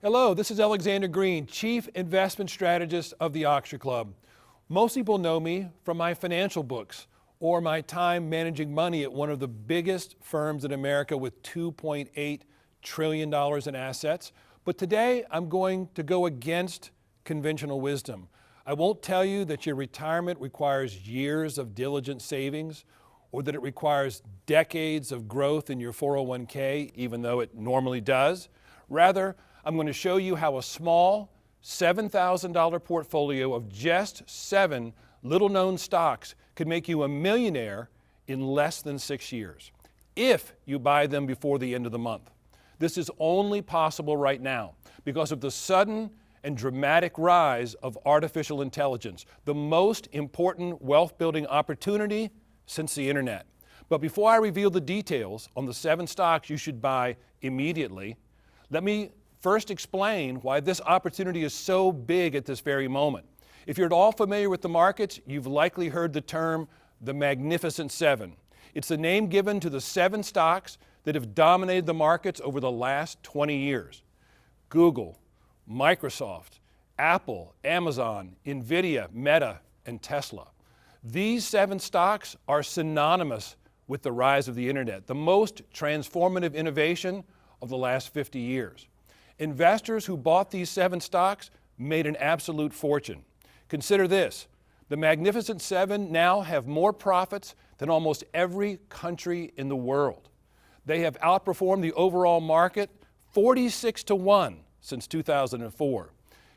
Hello, this is Alexander Green, Chief Investment Strategist of the Oxford Club. Most people know me from my financial books or my time managing money at one of the biggest firms in America with $2.8 trillion in assets. But today I'm going to go against conventional wisdom. I won't tell you that your retirement requires years of diligent savings or that it requires decades of growth in your 401k, even though it normally does. Rather, I'm going to show you how a small $7,000 portfolio of just 7 little-known stocks could make you a millionaire in less than 6 years, if you buy them before the end of the month. This is only possible right now because of the sudden and dramatic rise of artificial intelligence, the most important wealth-building opportunity since the internet. But before I reveal the details on the 7 stocks you should buy immediately, let me first explain why this opportunity is so big at this very moment. If you're at all familiar with the markets, you've likely heard the term the Magnificent Seven. It's the name given to the 7 stocks that have dominated the markets over the last 20 years. Google, Microsoft, Apple, Amazon, Nvidia, Meta, and Tesla. These 7 stocks are synonymous with the rise of the internet, the most transformative innovation of the last 50 years. Investors who bought these 7 stocks made an absolute fortune. Consider this, the Magnificent Seven now have more profits than almost every country in the world. They have outperformed the overall market 46-1 since 2004.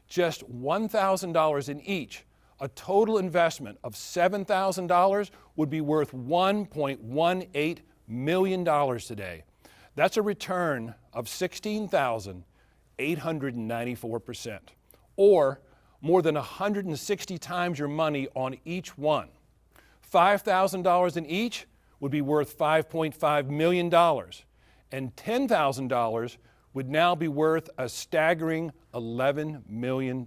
Just $1,000 in each, a total investment of $7,000 would be worth $1.18 million today. That's a return of 16,894%, or more than 160 times your money on each one. $5,000 in each would be worth $5.5 million, and $10,000 would now be worth a staggering $11 million.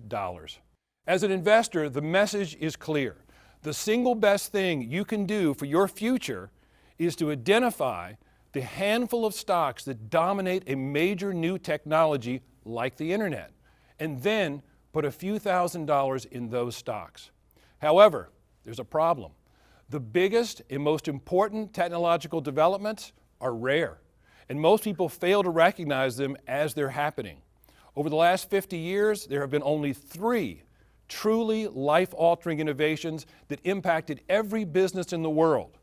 As an investor, the message is clear. The single best thing you can do for your future is to identify the handful of stocks that dominate a major new technology like the internet, and then put a few $1,000s in those stocks. However, there's a problem. The biggest and most important technological developments are rare, and most people fail to recognize them as they're happening. Over the last 50 years, there have been only 3 truly life-altering innovations that impacted every business in the world.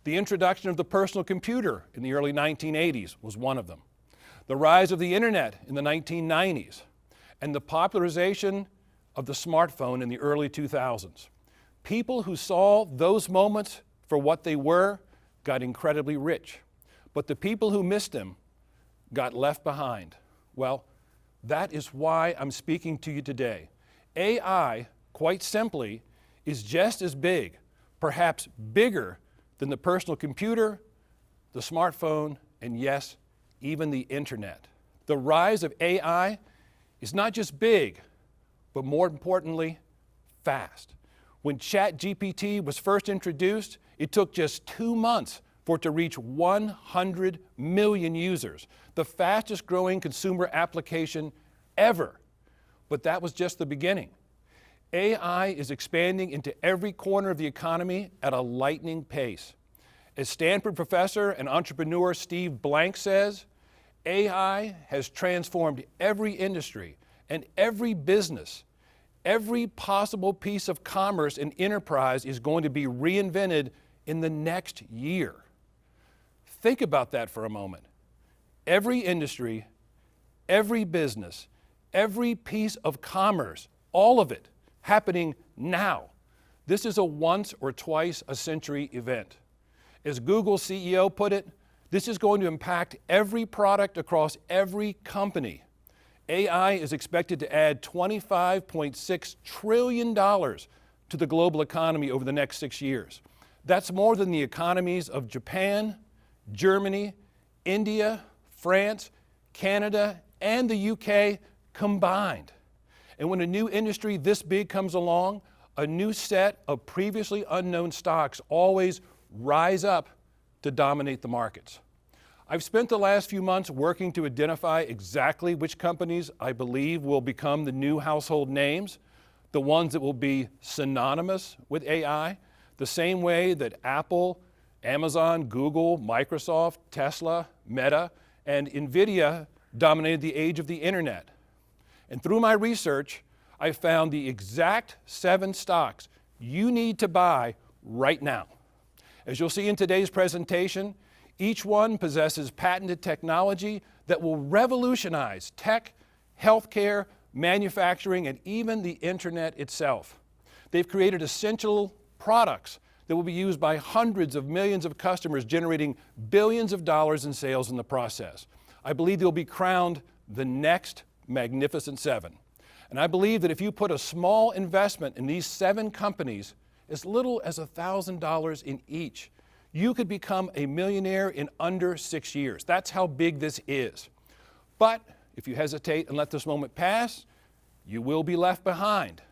The introduction of the personal computer in the early 1980s was one of them. The rise of the internet in the 1990s, and the popularization of the smartphone in the early 2000s. People who saw those moments for what they were got incredibly rich, but the people who missed them got left behind. Well, that is why I'm speaking to you today. AI, quite simply, is just as big, perhaps bigger, than the personal computer, the smartphone, and yes, even the internet. The rise of AI is not just big, but more importantly, fast. When ChatGPT was first introduced, it took just 2 months for it to reach 100 million users, the fastest growing consumer application ever. But that was just the beginning. AI is expanding into every corner of the economy at a lightning pace. As Stanford professor and entrepreneur Steve Blank says, AI has transformed every industry and every business. Every possible piece of commerce and enterprise is going to be reinvented in the next year. Think about that for a moment. Every industry, every business, every piece of commerce, all of it happening now. This is a once or twice a century event. As Google's CEO put it, this is going to impact every product across every company. AI is expected to add $25.6 trillion to the global economy over the next 6 years. That's more than the economies of Japan, Germany, India, France, Canada, and the UK combined. And when a new industry this big comes along, a new set of previously unknown stocks always rise up to dominate the markets. I've spent the last few months working to identify exactly which companies I believe will become the new household names, the ones that will be synonymous with AI, the same way that Apple, Amazon, Google, Microsoft, Tesla, Meta, and Nvidia dominated the age of the internet. And through my research, I found the exact 7 stocks you need to buy right now. As you'll see in today's presentation, each one possesses patented technology that will revolutionize tech, healthcare, manufacturing, and even the internet itself. They've created essential products that will be used by hundreds of millions of customers, generating billions of dollars in sales in the process. I believe they'll be crowned the next Magnificent Seven. And I believe that if you put a small investment in these 7 companies, as little as $1,000 in each, you could become a millionaire in under 6 years. That's how big this is. But if you hesitate and let this moment pass, you will be left behind.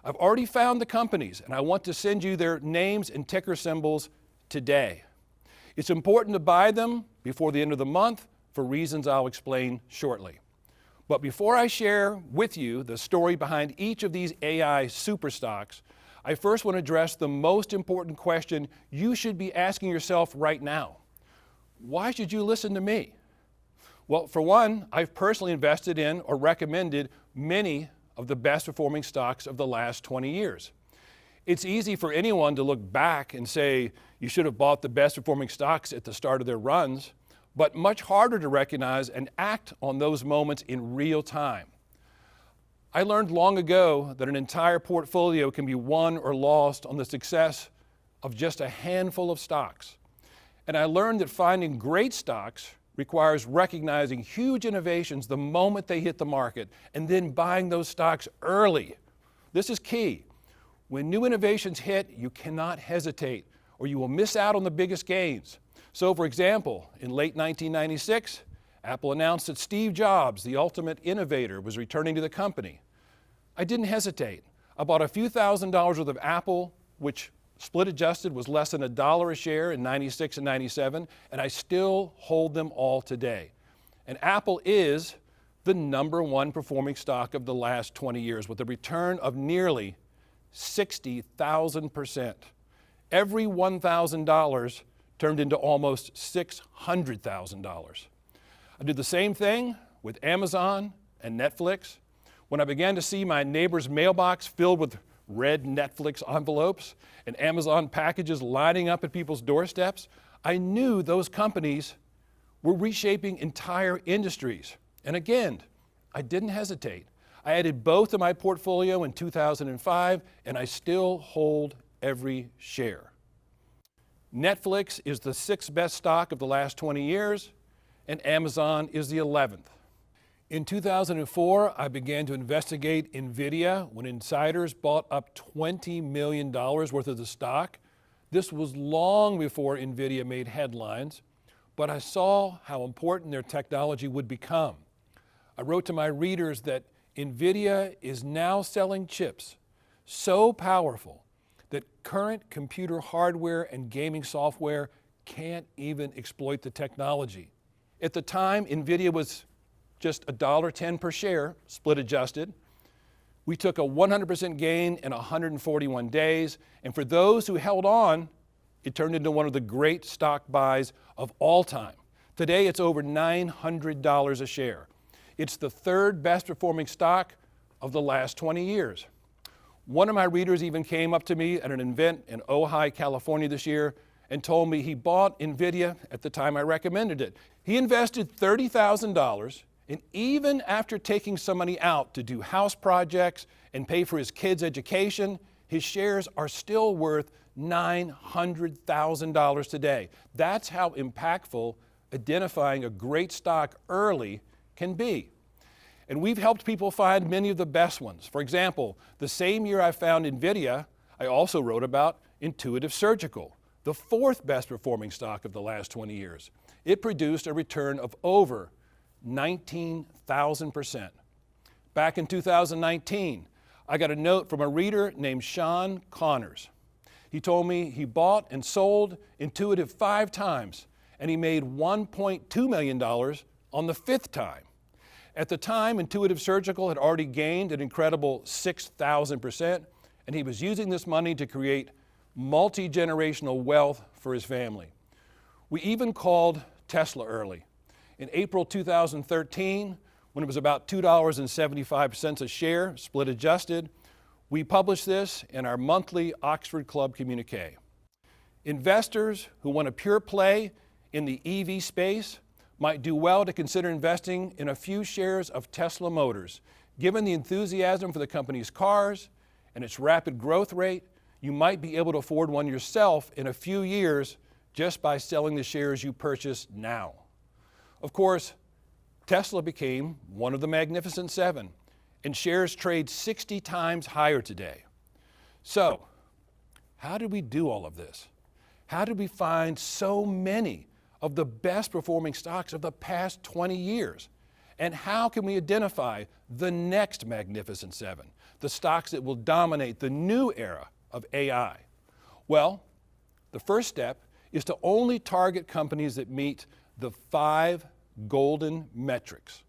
I've already found the companies, and I want to send you their names and ticker symbols today. It's important to buy them before the end of the month for reasons I'll explain shortly. But before I share with you the story behind each of these AI super stocks, I first want to address the most important question you should be asking yourself right now. Why should you listen to me? Well, for one, I've personally invested in or recommended many of the best performing stocks of the last 20 years. It's easy for anyone to look back and say you should have bought the best performing stocks at the start of their runs, but much harder to recognize and act on those moments in real time. I learned long ago that an entire portfolio can be won or lost on the success of just a handful of stocks. And I learned that finding great stocks requires recognizing huge innovations the moment they hit the market and then buying those stocks early. This is key. When new innovations hit, you cannot hesitate or you will miss out on the biggest gains. So for example, in late 1996, Apple announced that Steve Jobs, the ultimate innovator, was returning to the company. I didn't hesitate. I bought a few $1,000s worth of Apple, which split adjusted was less than $1 a share in 96 and 97, and I still hold them all today. And Apple is the #1 performing stock of the last 20 years with a return of nearly 60,000%. Every $1,000 turned into almost $600,000. I did the same thing with Amazon and Netflix. When I began to see my neighbor's mailbox filled with red Netflix envelopes and Amazon packages lining up at people's doorsteps, I knew those companies were reshaping entire industries. And again, I didn't hesitate. I added both to my portfolio in 2005, and I still hold every share. Netflix is the 6th best stock of the last 20 years, and Amazon is the 11th. In 2004, I began to investigate Nvidia when insiders bought up $20 million worth of the stock. This was long before Nvidia made headlines, but I saw how important their technology would become. I wrote to my readers that Nvidia is now selling chips so powerful that current computer hardware and gaming software can't even exploit the technology. At the time, Nvidia was just $1.10 per share, split adjusted. We took a 100% gain in 141 days, and for those who held on, it turned into one of the great stock buys of all time. Today, it's over $900 a share. It's the 3rd best performing stock of the last 20 years. One of my readers even came up to me at an event in Ojai, California this year and told me he bought Nvidia at the time I recommended it. He invested $30,000, and even after taking some money out to do house projects and pay for his kids' education, his shares are still worth $900,000 today. That's how impactful identifying a great stock early can be. And we've helped people find many of the best ones. For example, the same year I found Nvidia, I also wrote about Intuitive Surgical, the 4th best performing stock of the last 20 years. It produced a return of over 19,000%. Back in 2019, I got a note from a reader named Sean Connors. He told me he bought and sold Intuitive 5 times, and he made $1.2 million on the 5th time. At the time, Intuitive Surgical had already gained an incredible 6,000%, and he was using this money to create multi-generational wealth for his family. We even called Tesla early. In April 2013, when it was about $2.75 a share, split adjusted, we published this in our monthly Oxford Club communique. Investors who want a pure play in the EV space might do well to consider investing in a few shares of Tesla Motors. Given the enthusiasm for the company's cars and its rapid growth rate, you might be able to afford one yourself in a few years just by selling the shares you purchased now. Of course, Tesla became one of the Magnificent Seven, and shares trade 60 times higher today. So, how did we do all of this? How did we find so many of the best performing stocks of the past 20 years? And how can we identify the next Magnificent Seven, the stocks that will dominate the new era of AI? Well, the first step is to only target companies that meet the 5 golden metrics.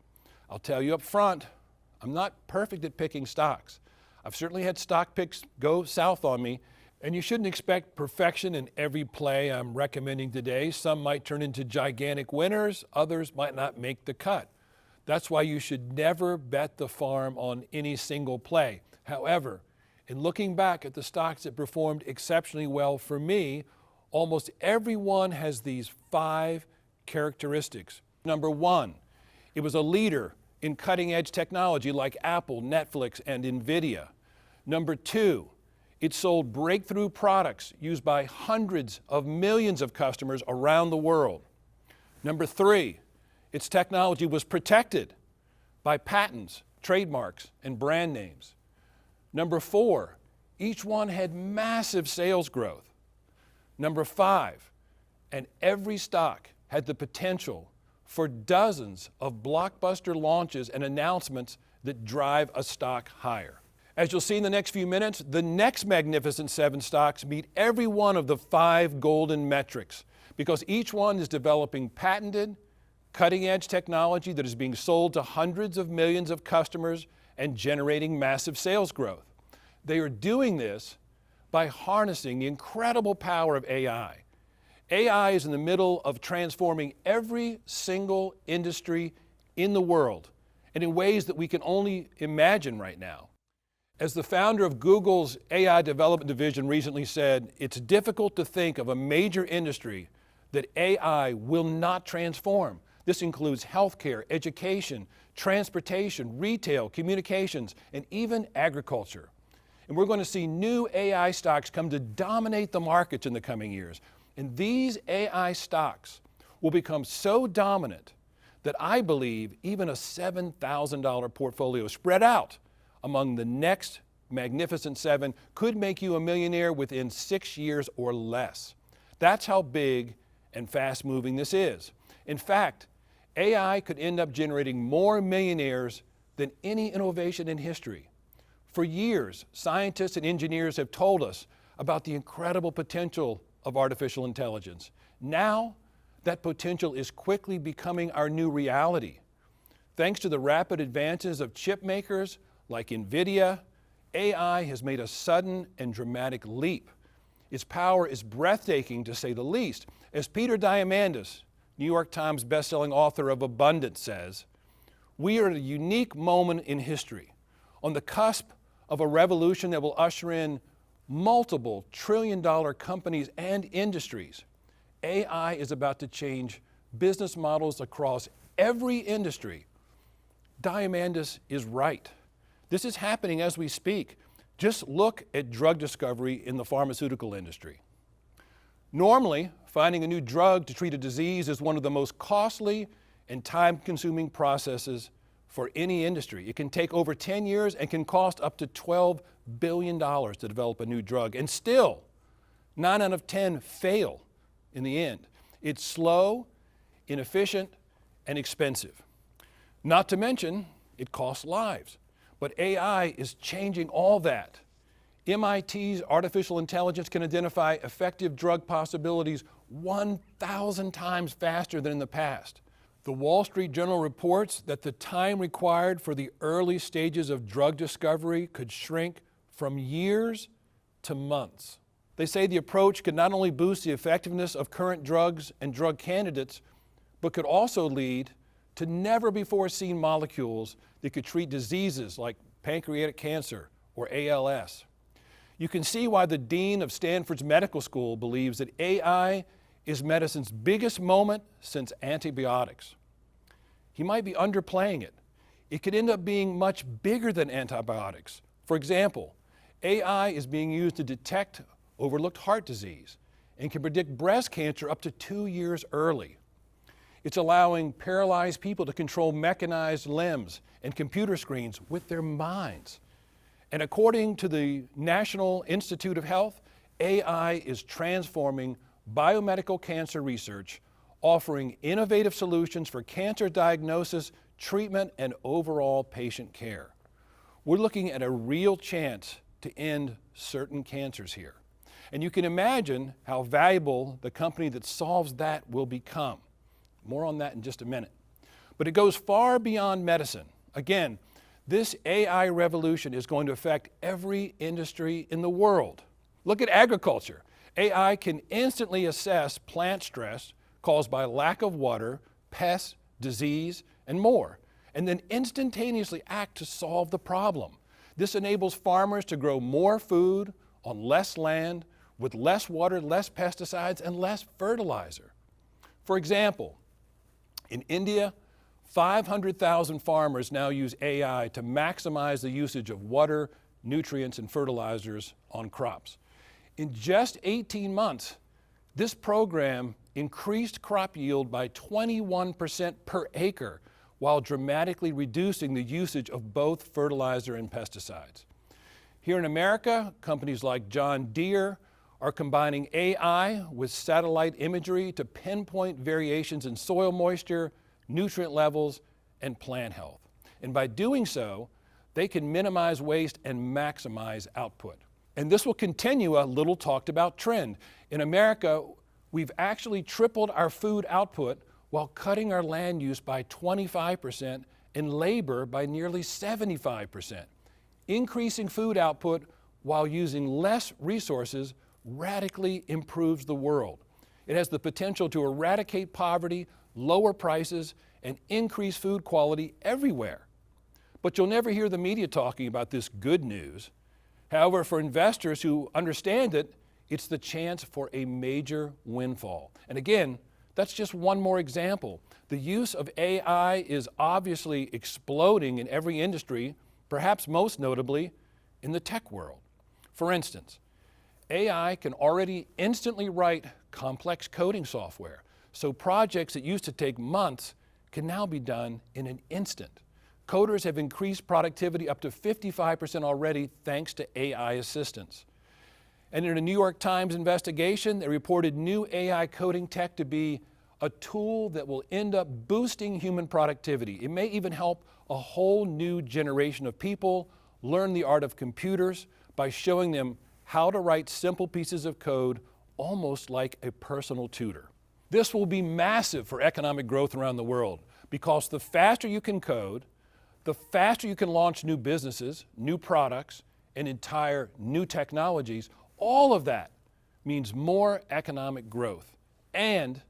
I'll tell you up front, I'm not perfect at picking stocks. I've certainly had stock picks go south on me, and you shouldn't expect perfection in every play I'm recommending today. Some might turn into gigantic winners, others might not make the cut. That's why you should never bet the farm on any single play. However, in looking back at the stocks that performed exceptionally well for me, almost everyone has these 5 characteristics. Number 1, it was a leader in cutting-edge technology like Apple, Netflix, and Nvidia. Number 2, it sold breakthrough products used by hundreds of millions of customers around the world. Number 3, its technology was protected by patents, trademarks, and brand names. Number 4, each one had massive sales growth. Number 5, and every stock had the potential for dozens of blockbuster launches and announcements that drive a stock higher. As you'll see in the next few minutes, the next Magnificent Seven stocks meet every one of the 5 golden metrics because each one is developing patented, cutting-edge technology that is being sold to hundreds of millions of customers and generating massive sales growth. They are doing this by harnessing the incredible power of AI. AI is in the middle of transforming every single industry in the world, and in ways that we can only imagine right now. As the founder of Google's AI development division recently said, it's difficult to think of a major industry that AI will not transform. This includes healthcare, education, transportation, retail, communications, and even agriculture. And we're going to see new AI stocks come to dominate the markets in the coming years. And these AI stocks will become so dominant that I believe even a $7,000 portfolio spread out among the next Magnificent Seven could make you a millionaire within 6 years or less. That's how big and fast moving this is. In fact, AI could end up generating more millionaires than any innovation in history. For years, scientists and engineers have told us about the incredible potential of artificial intelligence. Now, that potential is quickly becoming our new reality. Thanks to the rapid advances of chip makers like Nvidia, AI has made a sudden and dramatic leap. Its power is breathtaking, to say the least. As Peter Diamandis, New York Times bestselling author of Abundance, says, we are at a unique moment in history, on the cusp of a revolution that will usher in multiple trillion-dollar companies and industries. AI is about to change business models across every industry. Diamandis is right. This is happening as we speak. Just look at drug discovery in the pharmaceutical industry. Normally, finding a new drug to treat a disease is one of the most costly and time-consuming processes for any industry. It can take over 10 years and can cost up to $12 billion to develop a new drug. And still, 9 out of 10 fail in the end. It's slow, inefficient, and expensive. Not to mention, it costs lives. But AI is changing all that. MIT's artificial intelligence can identify effective drug possibilities 1,000 times faster than in the past. The Wall Street Journal reports that the time required for the early stages of drug discovery could shrink from years to months. They say the approach could not only boost the effectiveness of current drugs and drug candidates, but could also lead to never-before-seen molecules that could treat diseases like pancreatic cancer or ALS. You can see why the dean of Stanford's medical school believes that AI is medicine's biggest moment since antibiotics. He might be underplaying it. It could end up being much bigger than antibiotics. For example, AI is being used to detect overlooked heart disease and can predict breast cancer up to 2 years early. It's allowing paralyzed people to control mechanized limbs and computer screens with their minds. And according to the National Institute of Health, AI is transforming biomedical cancer research, offering innovative solutions for cancer diagnosis, treatment, and overall patient care. We're looking at a real chance to end certain cancers here. And you can imagine how valuable the company that solves that will become. More on that in just a minute. But it goes far beyond medicine. Again, this AI revolution is going to affect every industry in the world. Look at agriculture. AI can instantly assess plant stress caused by lack of water, pests, disease, and more, and then instantaneously act to solve the problem. This enables farmers to grow more food on less land, with less water, less pesticides, and less fertilizer. For example, in India, 500,000 farmers now use AI to maximize the usage of water, nutrients, and fertilizers on crops. In just 18 months, this program increased crop yield by 21% per acre, while dramatically reducing the usage of both fertilizer and pesticides. Here in America, companies like John Deere are combining AI with satellite imagery to pinpoint variations in soil moisture, nutrient levels, and plant health. And by doing so, they can minimize waste and maximize output. And this will continue a little talked about trend. In America, we've actually tripled our food output while cutting our land use by 25% and labor by nearly 75%. Increasing food output while using less resources radically improves the world. It has the potential to eradicate poverty, lower prices, and increase food quality everywhere. But you'll never hear the media talking about this good news. However, for investors who understand it, it's the chance for a major windfall. And again, that's just one more example. The use of AI is obviously exploding in every industry, perhaps most notably in the tech world. For instance, AI can already instantly write complex coding software, so projects that used to take months can now be done in an instant. Coders have increased productivity up to 55% already thanks to AI assistance. And in a New York Times investigation, they reported new AI coding tech to be a tool that will end up boosting human productivity. It may even help a whole new generation of people learn the art of computers by showing them how to write simple pieces of code almost like a personal tutor. This will be massive for economic growth around the world because the faster you can code, the faster you can launch new businesses, new products, and entire new technologies. All of that means more economic growth and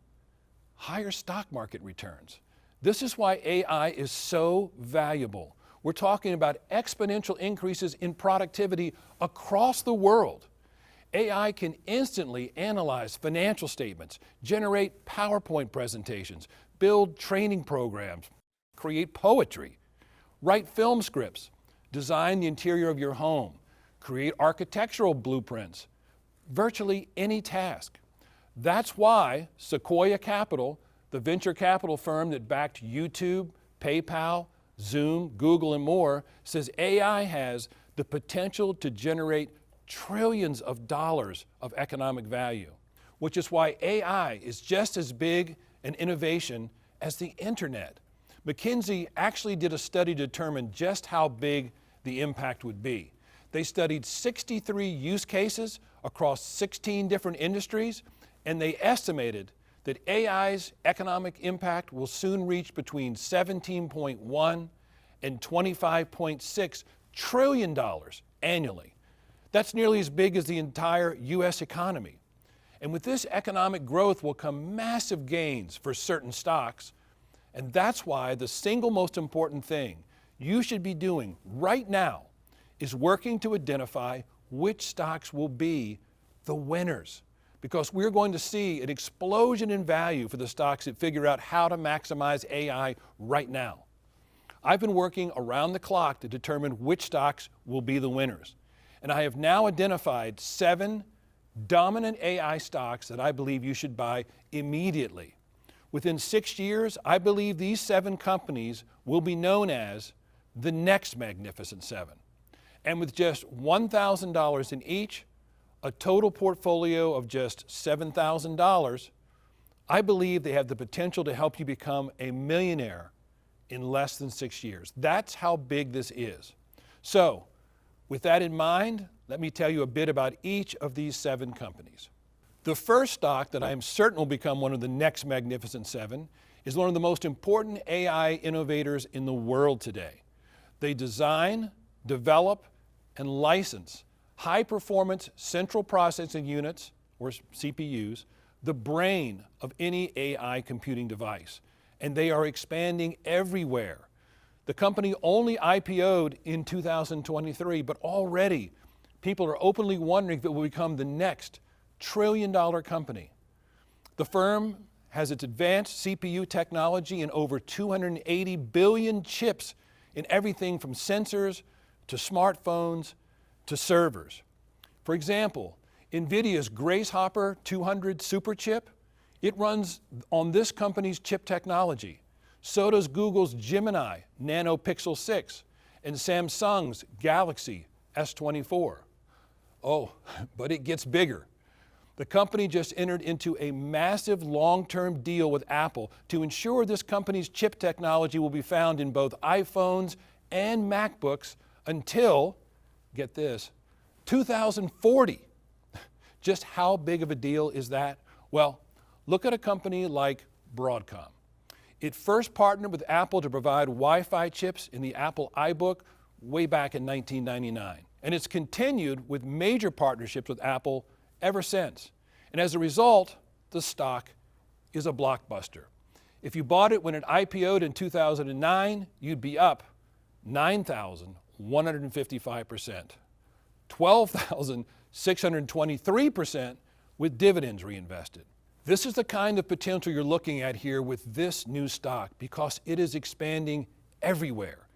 higher stock market returns. This is why AI is so valuable. We're talking about exponential increases in productivity across the world. AI can instantly analyze financial statements, generate PowerPoint presentations, build training programs, create poetry, write film scripts, design the interior of your home, create architectural blueprints, virtually any task. That's why Sequoia Capital, the venture capital firm that backed YouTube, PayPal, Zoom, Google, and more, says AI has the potential to generate trillions of dollars of economic value, which is why AI is just as big an innovation as the internet. McKinsey actually did a study to determine just how big the impact would be. They studied 63 use cases across 16 different industries, and they estimated that AI's economic impact will soon reach between $17.1 and $25.6 trillion annually. That's nearly as big as the entire U.S. economy. And with this economic growth will come massive gains for certain stocks, and that's why the single most important thing you should be doing right now is working to identify which stocks will be the winners, because we're going to see an explosion in value for the stocks that figure out how to maximize AI right now. I've been working around the clock to determine which stocks will be the winners, and I have now identified 7 dominant AI stocks that I believe you should buy immediately. Within 6 years, I believe these 7 companies will be known as the next Magnificent 7. And with just $1,000 in each, a total portfolio of just $7,000, I believe they have the potential to help you become a millionaire in less than 6 years. That's how big this is. So, with that in mind, let me tell you a bit about each of these 7 companies. The first stock that I am certain will become one of the next Magnificent 7 is one of the most important AI innovators in the world today. They design, develop, and license high-performance central processing units, or CPUs, the brain of any AI computing device. And they are expanding everywhere. The company only IPO'd in 2023, but already people are openly wondering if it will become the next trillion-dollar company. The firm has its advanced CPU technology in over 280 billion chips in everything from sensors to smartphones to servers. For example, Nvidia's Grace Hopper 200 super chip, it runs on this company's chip technology. So does Google's Gemini Nano Pixel 6 and Samsung's Galaxy S24. Oh, but it gets bigger. The company just entered into a massive long-term deal with Apple to ensure this company's chip technology will be found in both iPhones and MacBooks until, get this, 2040. Just how big of a deal is that? Well, look at a company like Broadcom. It first partnered with Apple to provide Wi-Fi chips in the Apple iBook way back in 1999. And it's continued with major partnerships with Apple ever since. And as a result, the stock is a blockbuster. If you bought it when it IPO'd in 2009, you'd be up 9,155%, 12,623% with dividends reinvested. This is the kind of potential you're looking at here with this new stock because it is expanding everywhere.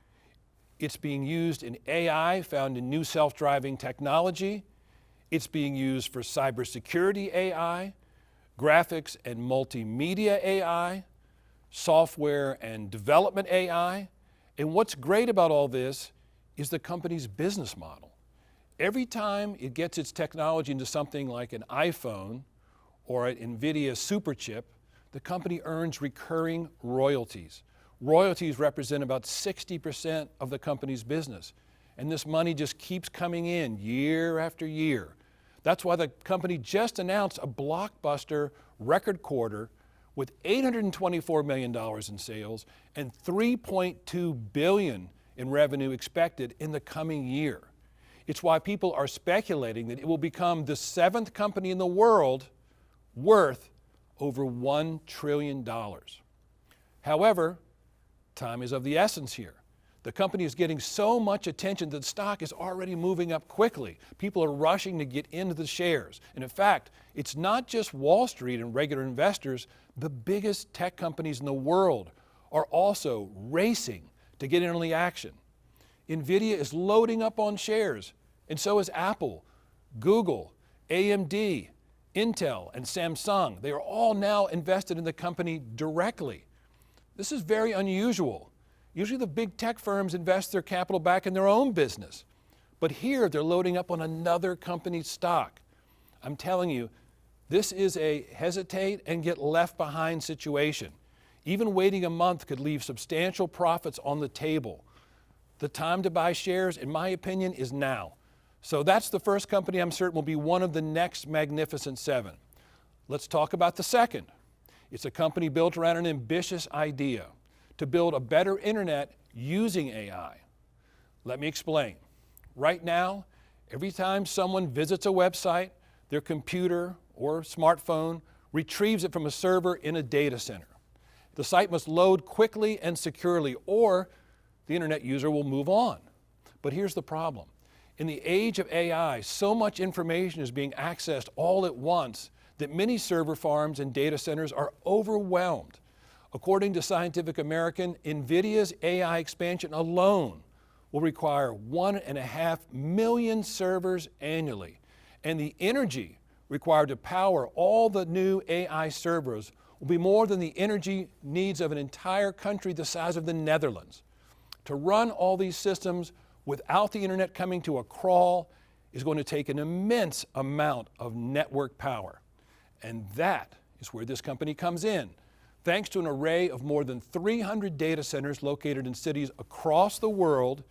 It's being used in AI, found in new self-driving technology. It's being used for cybersecurity AI, graphics and multimedia AI, software and development AI. And what's great about all this is the company's business model. Every time it gets its technology into something like an iPhone or an Nvidia super chip, the company earns recurring royalties. Royalties represent about 60% of the company's business. And this money just keeps coming in year after year. That's why the company just announced a blockbuster record quarter with $824 million in sales and $3.2 billion in revenue expected in the coming year. It's why people are speculating that it will become the 7th company in the world worth over $1 trillion. However, time is of the essence here. The company is getting so much attention that the stock is already moving up quickly. People are rushing to get into the shares. And in fact, it's not just Wall Street and regular investors. The biggest tech companies in the world are also racing to get in on the action. Nvidia is loading up on shares, and so is Apple, Google, AMD, Intel, and Samsung. They are all now invested in the company directly. This is very unusual. Usually the big tech firms invest their capital back in their own business. But here they're loading up on another company's stock. I'm telling you, this is a hesitate and get left behind situation. Even waiting a month could leave substantial profits on the table. The time to buy shares, in my opinion, is now. So that's the first company I'm certain will be one of the next Magnificent 7. Let's talk about the second. It's a company built around an ambitious idea to build a better internet using AI. Let me explain. Right now, every time someone visits a website, their computer or smartphone retrieves it from a server in a data center. The site must load quickly and securely, or the internet user will move on. But here's the problem. In the age of AI, so much information is being accessed all at once that many server farms and data centers are overwhelmed. According to Scientific American, Nvidia's AI expansion alone will require 1.5 million servers annually, and the energy required to power all the new AI servers will be more than the energy needs of an entire country the size of the Netherlands. To run all these systems without the internet coming to a crawl is going to take an immense amount of network power. And that is where this company comes in. Thanks to an array of more than 300 data centers located in cities across the world,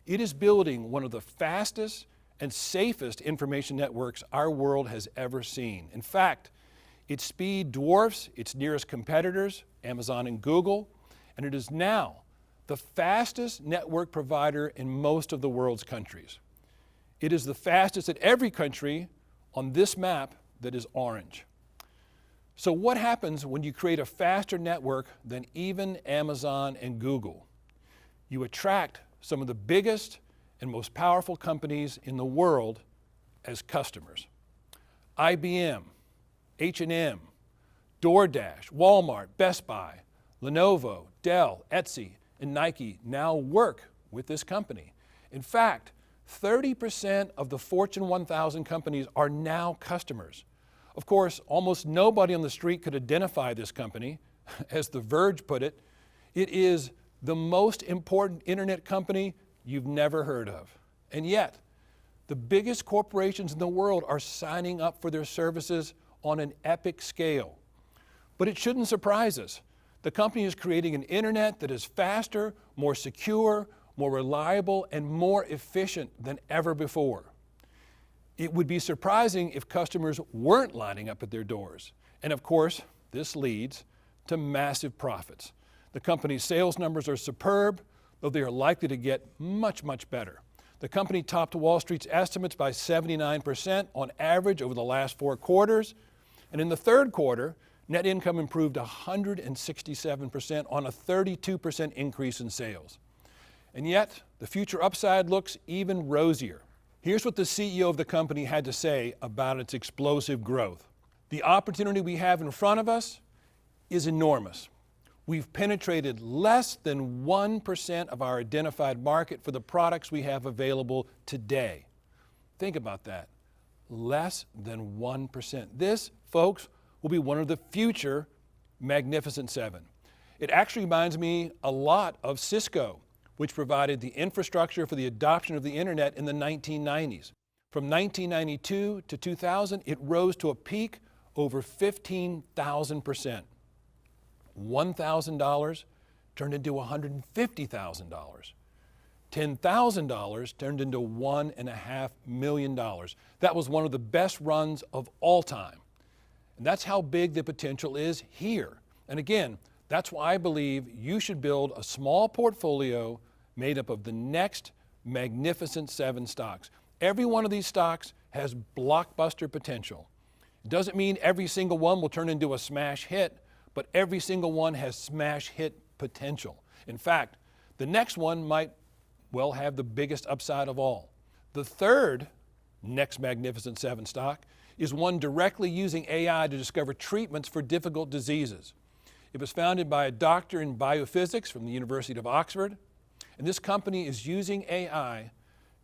it is building one of the fastest and safest information networks our world has ever seen. In fact, its speed dwarfs its nearest competitors, Amazon and Google, and it is now the fastest network provider in most of the world's countries. It is the fastest at every country on this map that is orange. So what happens when you create a faster network than even Amazon and Google? You attract some of the biggest and most powerful companies in the world as customers. IBM, H&M, DoorDash, Walmart, Best Buy, Lenovo, Dell, Etsy, and Nike now work with this company. In fact, 30% of the Fortune 1000 companies are now customers. Of course, almost nobody on the street could identify this company. As The Verge put it, it is the most important internet company you've never heard of. And yet, the biggest corporations in the world are signing up for their services on an epic scale. But it shouldn't surprise us. The company is creating an internet that is faster, more secure, more reliable, and more efficient than ever before. It would be surprising if customers weren't lining up at their doors. And of course, this leads to massive profits. The company's sales numbers are superb, though they are likely to get much, much better. The company topped Wall Street's estimates by 79% on average over the last 4 quarters. And in the third quarter, net income improved 167% on a 32% increase in sales. And yet, the future upside looks even rosier. Here's what the CEO of the company had to say about its explosive growth. The opportunity we have in front of us is enormous. We've penetrated less than 1% of our identified market for the products we have available today. Think about that. Less than 1%. This, folks, will be one of the future Magnificent Seven. It actually reminds me a lot of Cisco, which provided the infrastructure for the adoption of the internet in the 1990s. From 1992 to 2000, it rose to a peak over 15,000%. $1,000 turned into $150,000. $10,000 turned into $1.5 million. That was one of the best runs of all time. And that's how big the potential is here. And again, that's why I believe you should build a small portfolio made up of the next Magnificent Seven stocks. Every one of these stocks has blockbuster potential. It doesn't mean every single one will turn into a smash hit, but every single one has smash hit potential. In fact, the next one might well have the biggest upside of all. The third next Magnificent Seven stock is one directly using AI to discover treatments for difficult diseases. It was founded by a doctor in biophysics from the University of Oxford, and this company is using AI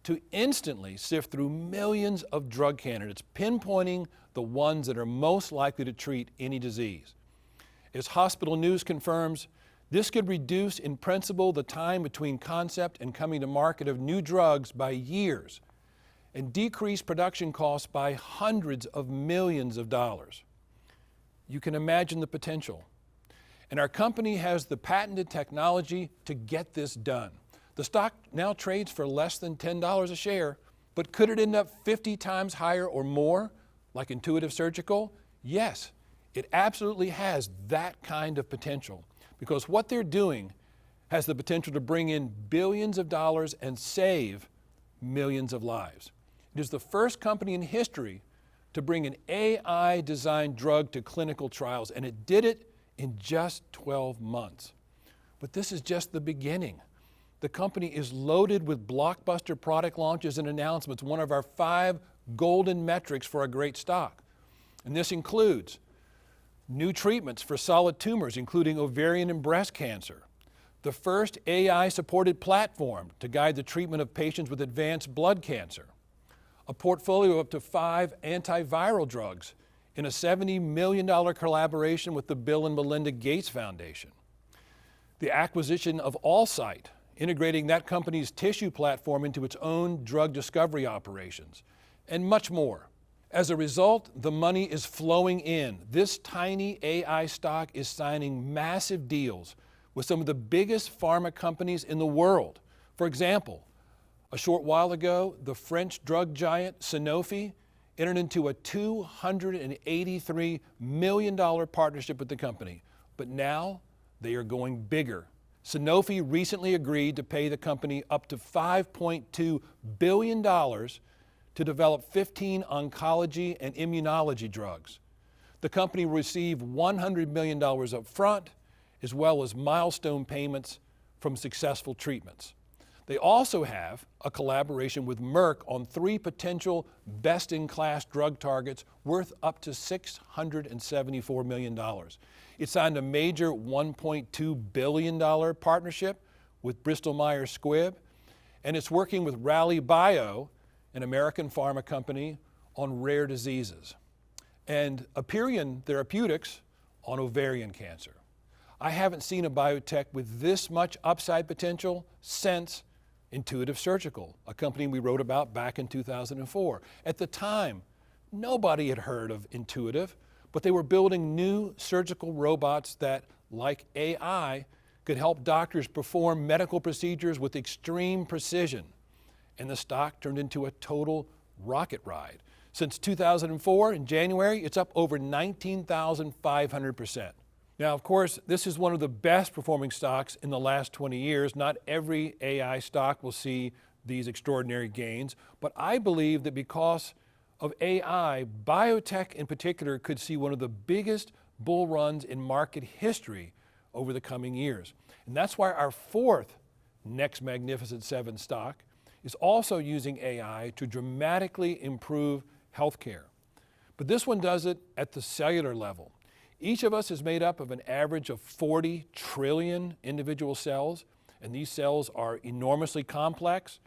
to instantly sift through millions of drug candidates, pinpointing the ones that are most likely to treat any disease. As Hospital News confirms, this could reduce in principle the time between concept and coming to market of new drugs by years and decrease production costs by hundreds of millions of dollars. You can imagine the potential. And our company has the patented technology to get this done. The stock now trades for less than $10 a share, but could it end up 50 times higher or more, like Intuitive Surgical? Yes, it absolutely has that kind of potential, because what they're doing has the potential to bring in billions of dollars and save millions of lives. It is the first company in history to bring an AI-designed drug to clinical trials, and it did it in just 12 months. But this is just the beginning. The company is loaded with blockbuster product launches and announcements, one of our 5 golden metrics for a great stock. And this includes new treatments for solid tumors, including ovarian and breast cancer, the first AI-supported platform to guide the treatment of patients with advanced blood cancer, a portfolio of up to 5 antiviral drugs in a $70 million collaboration with the Bill and Melinda Gates Foundation, the acquisition of Allcyte, integrating that company's tissue platform into its own drug discovery operations, and much more. As a result, the money is flowing in. This tiny AI stock is signing massive deals with some of the biggest pharma companies in the world. For example, a short while ago, the French drug giant Sanofi entered into a $283 million partnership with the company, but now they are going bigger. Sanofi recently agreed to pay the company up to $5.2 billion to develop 15 oncology and immunology drugs. The company will receive $100 million up front, as well as milestone payments from successful treatments. They also have a collaboration with Merck on 3 potential best-in-class drug targets worth up to $674 million. It signed a major $1.2 billion partnership with Bristol Myers Squibb, and it's working with Rally Bio, an American pharma company, on rare diseases, and Aperion Therapeutics on ovarian cancer. I haven't seen a biotech with this much upside potential since Intuitive Surgical, a company we wrote about back in 2004. At the time, nobody had heard of Intuitive, but they were building new surgical robots that, like AI, could help doctors perform medical procedures with extreme precision. And the stock turned into a total rocket ride. Since 2004, in January, it's up over 19,500%. Now, of course, this is one of the best performing stocks in the last 20 years. Not every AI stock will see these extraordinary gains, but I believe that because of AI, biotech in particular could see one of the biggest bull runs in market history over the coming years. And that's why our 4th Next Magnificent 7 stock is also using AI to dramatically improve healthcare. But this one does it at the cellular level. Each of us is made up of an average of 40 trillion individual cells, and these cells are enormously complex.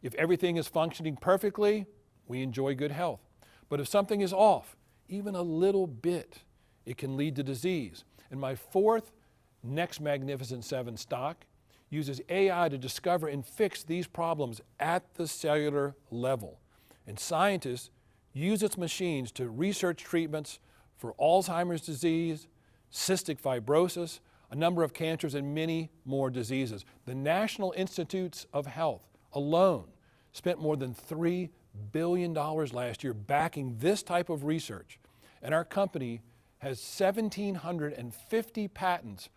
If everything is functioning perfectly, we enjoy good health. But if something is off, even a little bit, it can lead to disease. And my 4th Next Magnificent 7 stock uses AI to discover and fix these problems at the cellular level. And scientists use its machines to research treatments for Alzheimer's disease, cystic fibrosis, a number of cancers, and many more diseases. The National Institutes of Health alone spent more than $3 billion last year backing this type of research. And our company has 1,750 patents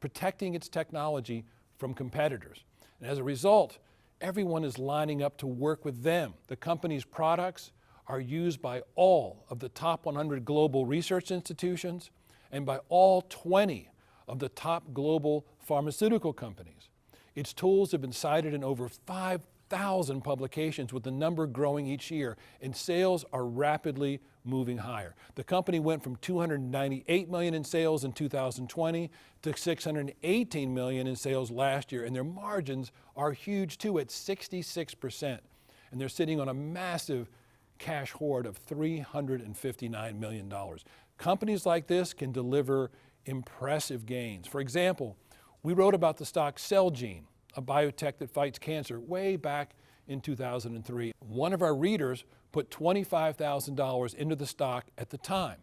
protecting its technology from competitors. And as a result, everyone is lining up to work with them. The company's products are used by all of the top 100 global research institutions and by all 20 of the top global pharmaceutical companies. Its tools have been cited in over 5,000 publications, with the number growing each year, and sales are rapidly moving higher. The company went from $298 million in sales in 2020 to $618 million in sales last year, and their margins are huge too, at 66%. And they're sitting on a massive cash hoard of $359 million. Companies like this can deliver impressive gains. For example, we wrote about the stock Celgene, a biotech that fights cancer, way back in 2003. One of our readers put $25,000 into the stock at the time.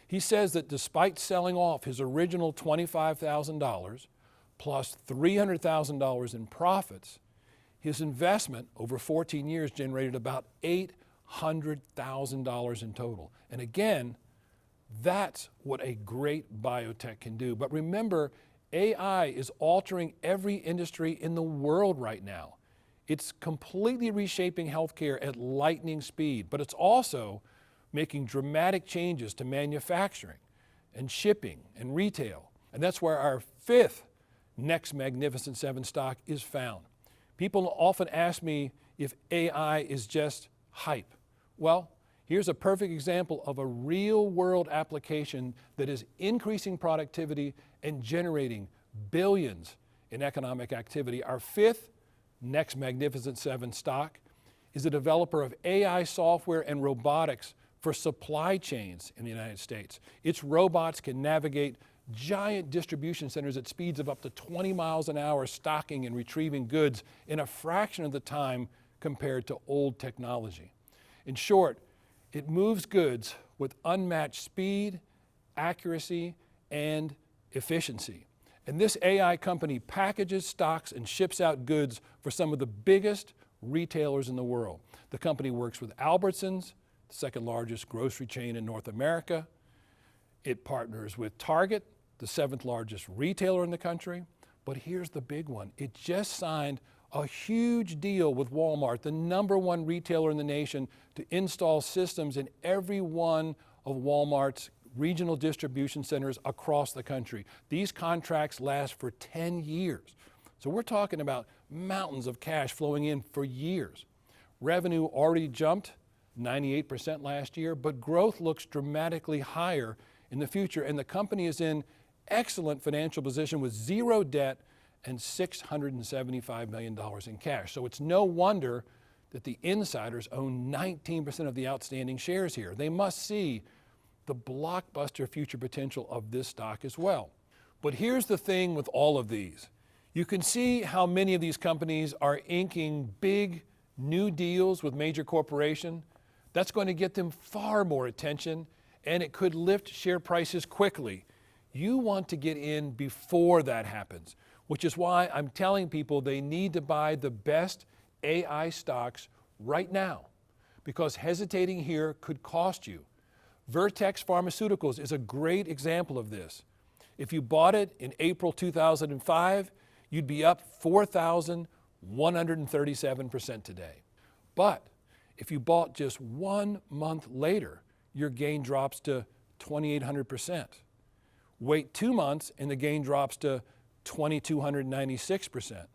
He says that despite selling off his original $25,000 plus $300,000 in profits, his investment over 14 years generated about $800,000 in total. And again, That's what a great biotech can do. But remember, AI is altering every industry in the world right now. It's completely reshaping healthcare at lightning speed, but it's also making dramatic changes to manufacturing and shipping and retail. And that's where our fifth next Magnificent Seven stock is found. People often ask me if AI is just hype. Well, here's a perfect example of a real world application that is increasing productivity and generating billions in economic activity. Our fifth next Magnificent Seven stock is a developer of AI software and robotics for supply chains in the United States. Its robots can navigate giant distribution centers at speeds of up to 20 miles an hour, stocking and retrieving goods in a fraction of the time compared to old technology. In short, it moves goods with unmatched speed, accuracy, and efficiency. And this AI company packages, stocks, and ships out goods for some of the biggest retailers in the world. The company works with Albertsons, the second largest grocery chain in North America. It partners with Target, the seventh largest retailer in the country. But here's the big one. It just signed a huge deal with Walmart, the #1 retailer in the nation, to install systems in every one of Walmart's regional distribution centers across the country. These contracts last for 10 years. So we're talking about mountains of cash flowing in for years. Revenue already jumped 98% last year, but growth looks dramatically higher in the future, and the company is in excellent financial position with zero debt and $675 million in cash. So it's no wonder that the insiders own 19% of the outstanding shares here. They must see the blockbuster future potential of this stock as well. But here's the thing with all of these. You can see how many of these companies are inking big new deals with major corporations. That's going to get them far more attention, and it could lift share prices quickly. You want to get in before that happens, which is why I'm telling people they need to buy the best AI stocks right now, because hesitating here could cost you. Vertex Pharmaceuticals is a great example of this. If you bought it in April 2005, you'd be up 4,137% today. But if you bought just 1 month later, your gain drops to 2,800%. Wait 2 months and the gain drops to 2,296%.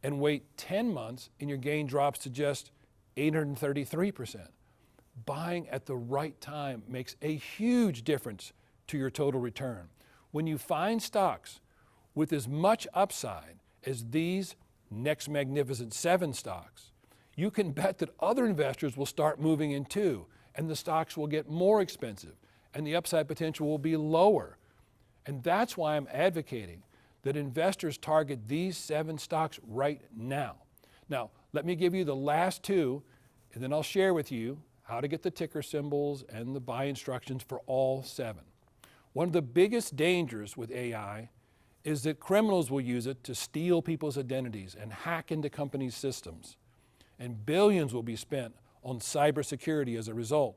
And wait 10 months and your gain drops to just 833%. Buying at the right time makes a huge difference to your total return. When you find stocks with as much upside as these next Magnificent Seven stocks, you can bet that other investors will start moving in too, and the stocks will get more expensive, and the upside potential will be lower. And that's why I'm advocating that investors target these 7 stocks right now. Now, let me give you the last 2, and then I'll share with you how to get the ticker symbols and the buy instructions for all 7. One of the biggest dangers with AI is that criminals will use it to steal people's identities and hack into companies' systems. And billions will be spent on cybersecurity as a result.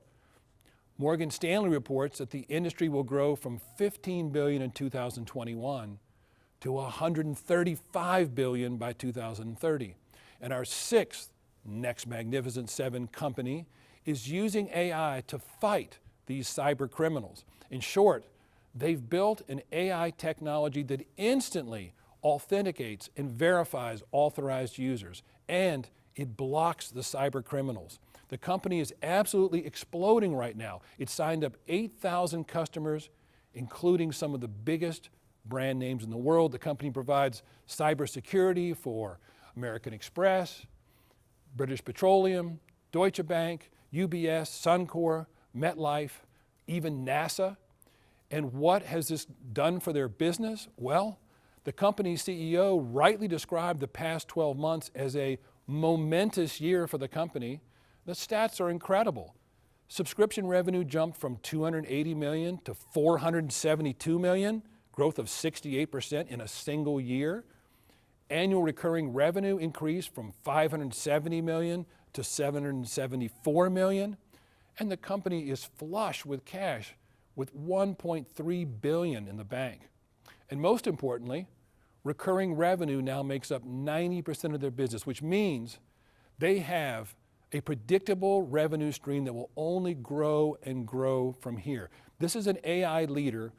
Morgan Stanley reports that the industry will grow from $15 billion in 2021 to $135 billion by 2030. And our 6th next Magnificent Seven company is using AI to fight these cyber criminals. In short, they've built an AI technology that instantly authenticates and verifies authorized users, and it blocks the cyber criminals. The company is absolutely exploding right now. It signed up 8,000 customers, including some of the biggest brand names in the world. The company provides cybersecurity for American Express, British Petroleum, Deutsche Bank, UBS, Suncor, MetLife, even NASA. And what has this done for their business? Well, the company's CEO rightly described the past 12 months as a momentous year for the company. The stats are incredible. Subscription revenue jumped from $280 million to $472 million, growth of 68% in a single year. Annual recurring revenue increased from $570 million to $774 million. And the company is flush with cash with $1.3 billion in the bank. And most importantly, recurring revenue now makes up 90% of their business, which means they have a predictable revenue stream that will only grow and grow from here. This is an AI leader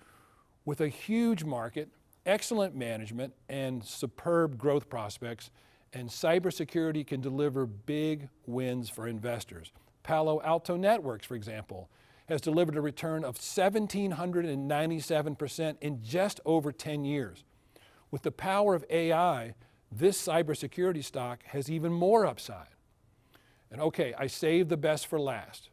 with a huge market, excellent management, and superb growth prospects, and cybersecurity can deliver big wins for investors. Palo Alto Networks, for example, has delivered a return of 1,797% in just over 10 years. With the power of AI, this cybersecurity stock has even more upside. And okay, I saved the best for last.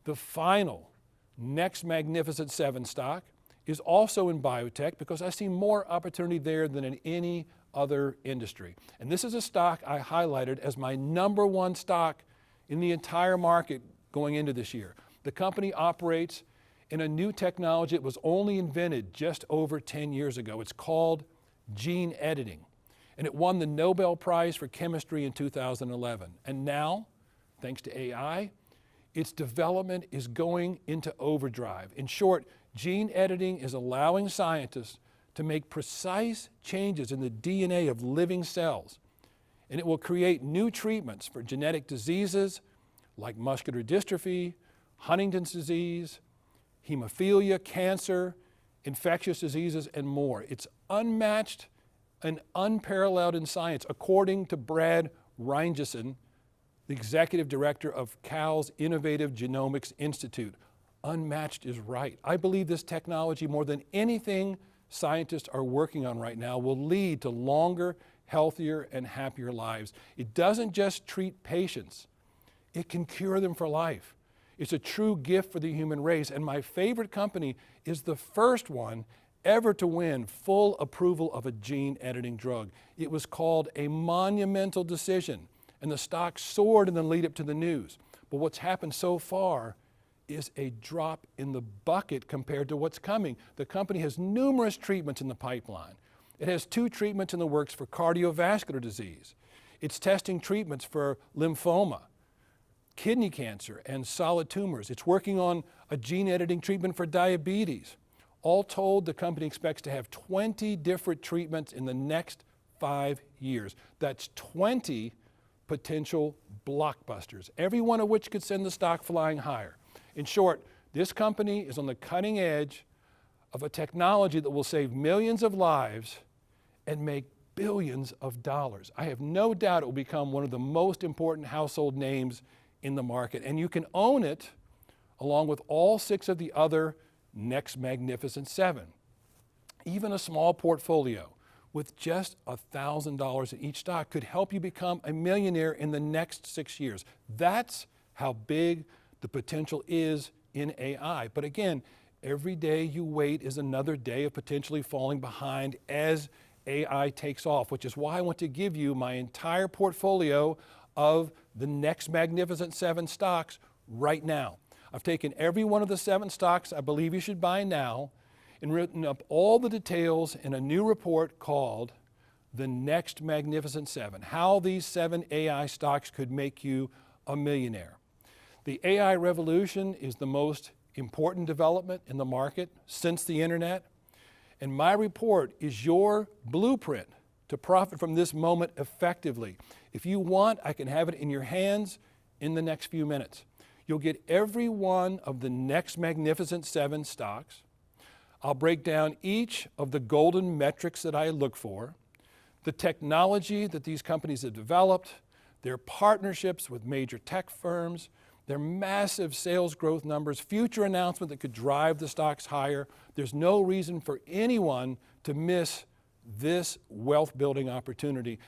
The final next Magnificent Seven stock is also in biotech because I see more opportunity there than in any other industry. And this is a stock I highlighted as my #1 stock in the entire market going into this year. The company operates in a new technology that was only invented just over 10 years ago. It's called gene editing, and it won the Nobel Prize for Chemistry in 2011. And now, thanks to AI, its development is going into overdrive. In short, gene editing is allowing scientists to make precise changes in the DNA of living cells, and it will create new treatments for genetic diseases like muscular dystrophy, Huntington's disease, hemophilia, cancer, infectious diseases, and more. It's unmatched and unparalleled in science, according to Brad Reingeson, the executive director of Cal's Innovative Genomics Institute. Unmatched is right. I believe this technology, more than anything scientists are working on right now, will lead to longer, healthier, and happier lives. It doesn't just treat patients, it can cure them for life. It's a true gift for the human race, and my favorite company is the first one ever to win full approval of a gene editing drug. It was called a monumental decision, and the stock soared in the lead up to the news. But what's happened so far is a drop in the bucket compared to what's coming. The company has numerous treatments in the pipeline. It has 2 treatments in the works for cardiovascular disease. It's testing treatments for lymphoma, kidney cancer, and solid tumors. It's working on a gene editing treatment for diabetes. All told, the company expects to have 20 different treatments in the next 5 years. That's 20 potential blockbusters, every one of which could send the stock flying higher. In short, this company is on the cutting edge of a technology that will save millions of lives and make billions of dollars. I have no doubt it will become one of the most important household names in the market, and you can own it along with all 6 of the other next Magnificent Seven. Even a small portfolio with just $1,000 in each stock could help you become a millionaire in the next 6 years. That's how big the potential is in AI. But again, every day you wait is another day of potentially falling behind as AI takes off, which is why I want to give you my entire portfolio of the next Magnificent Seven stocks right now. I've taken every one of the 7 stocks I believe you should buy now and written up all the details in a new report called The Next Magnificent Seven, how these 7 AI stocks could make you a millionaire. The AI revolution is the most important development in the market since the internet, and my report is your blueprint to profit from this moment effectively. If you want, I can have it in your hands in the next few minutes. You'll get every one of the next Magnificent Seven stocks. I'll break down each of the golden metrics that I look for, the technology that these companies have developed, their partnerships with major tech firms, their massive sales growth numbers, future announcement that could drive the stocks higher. There's no reason for anyone to miss this wealth building opportunity.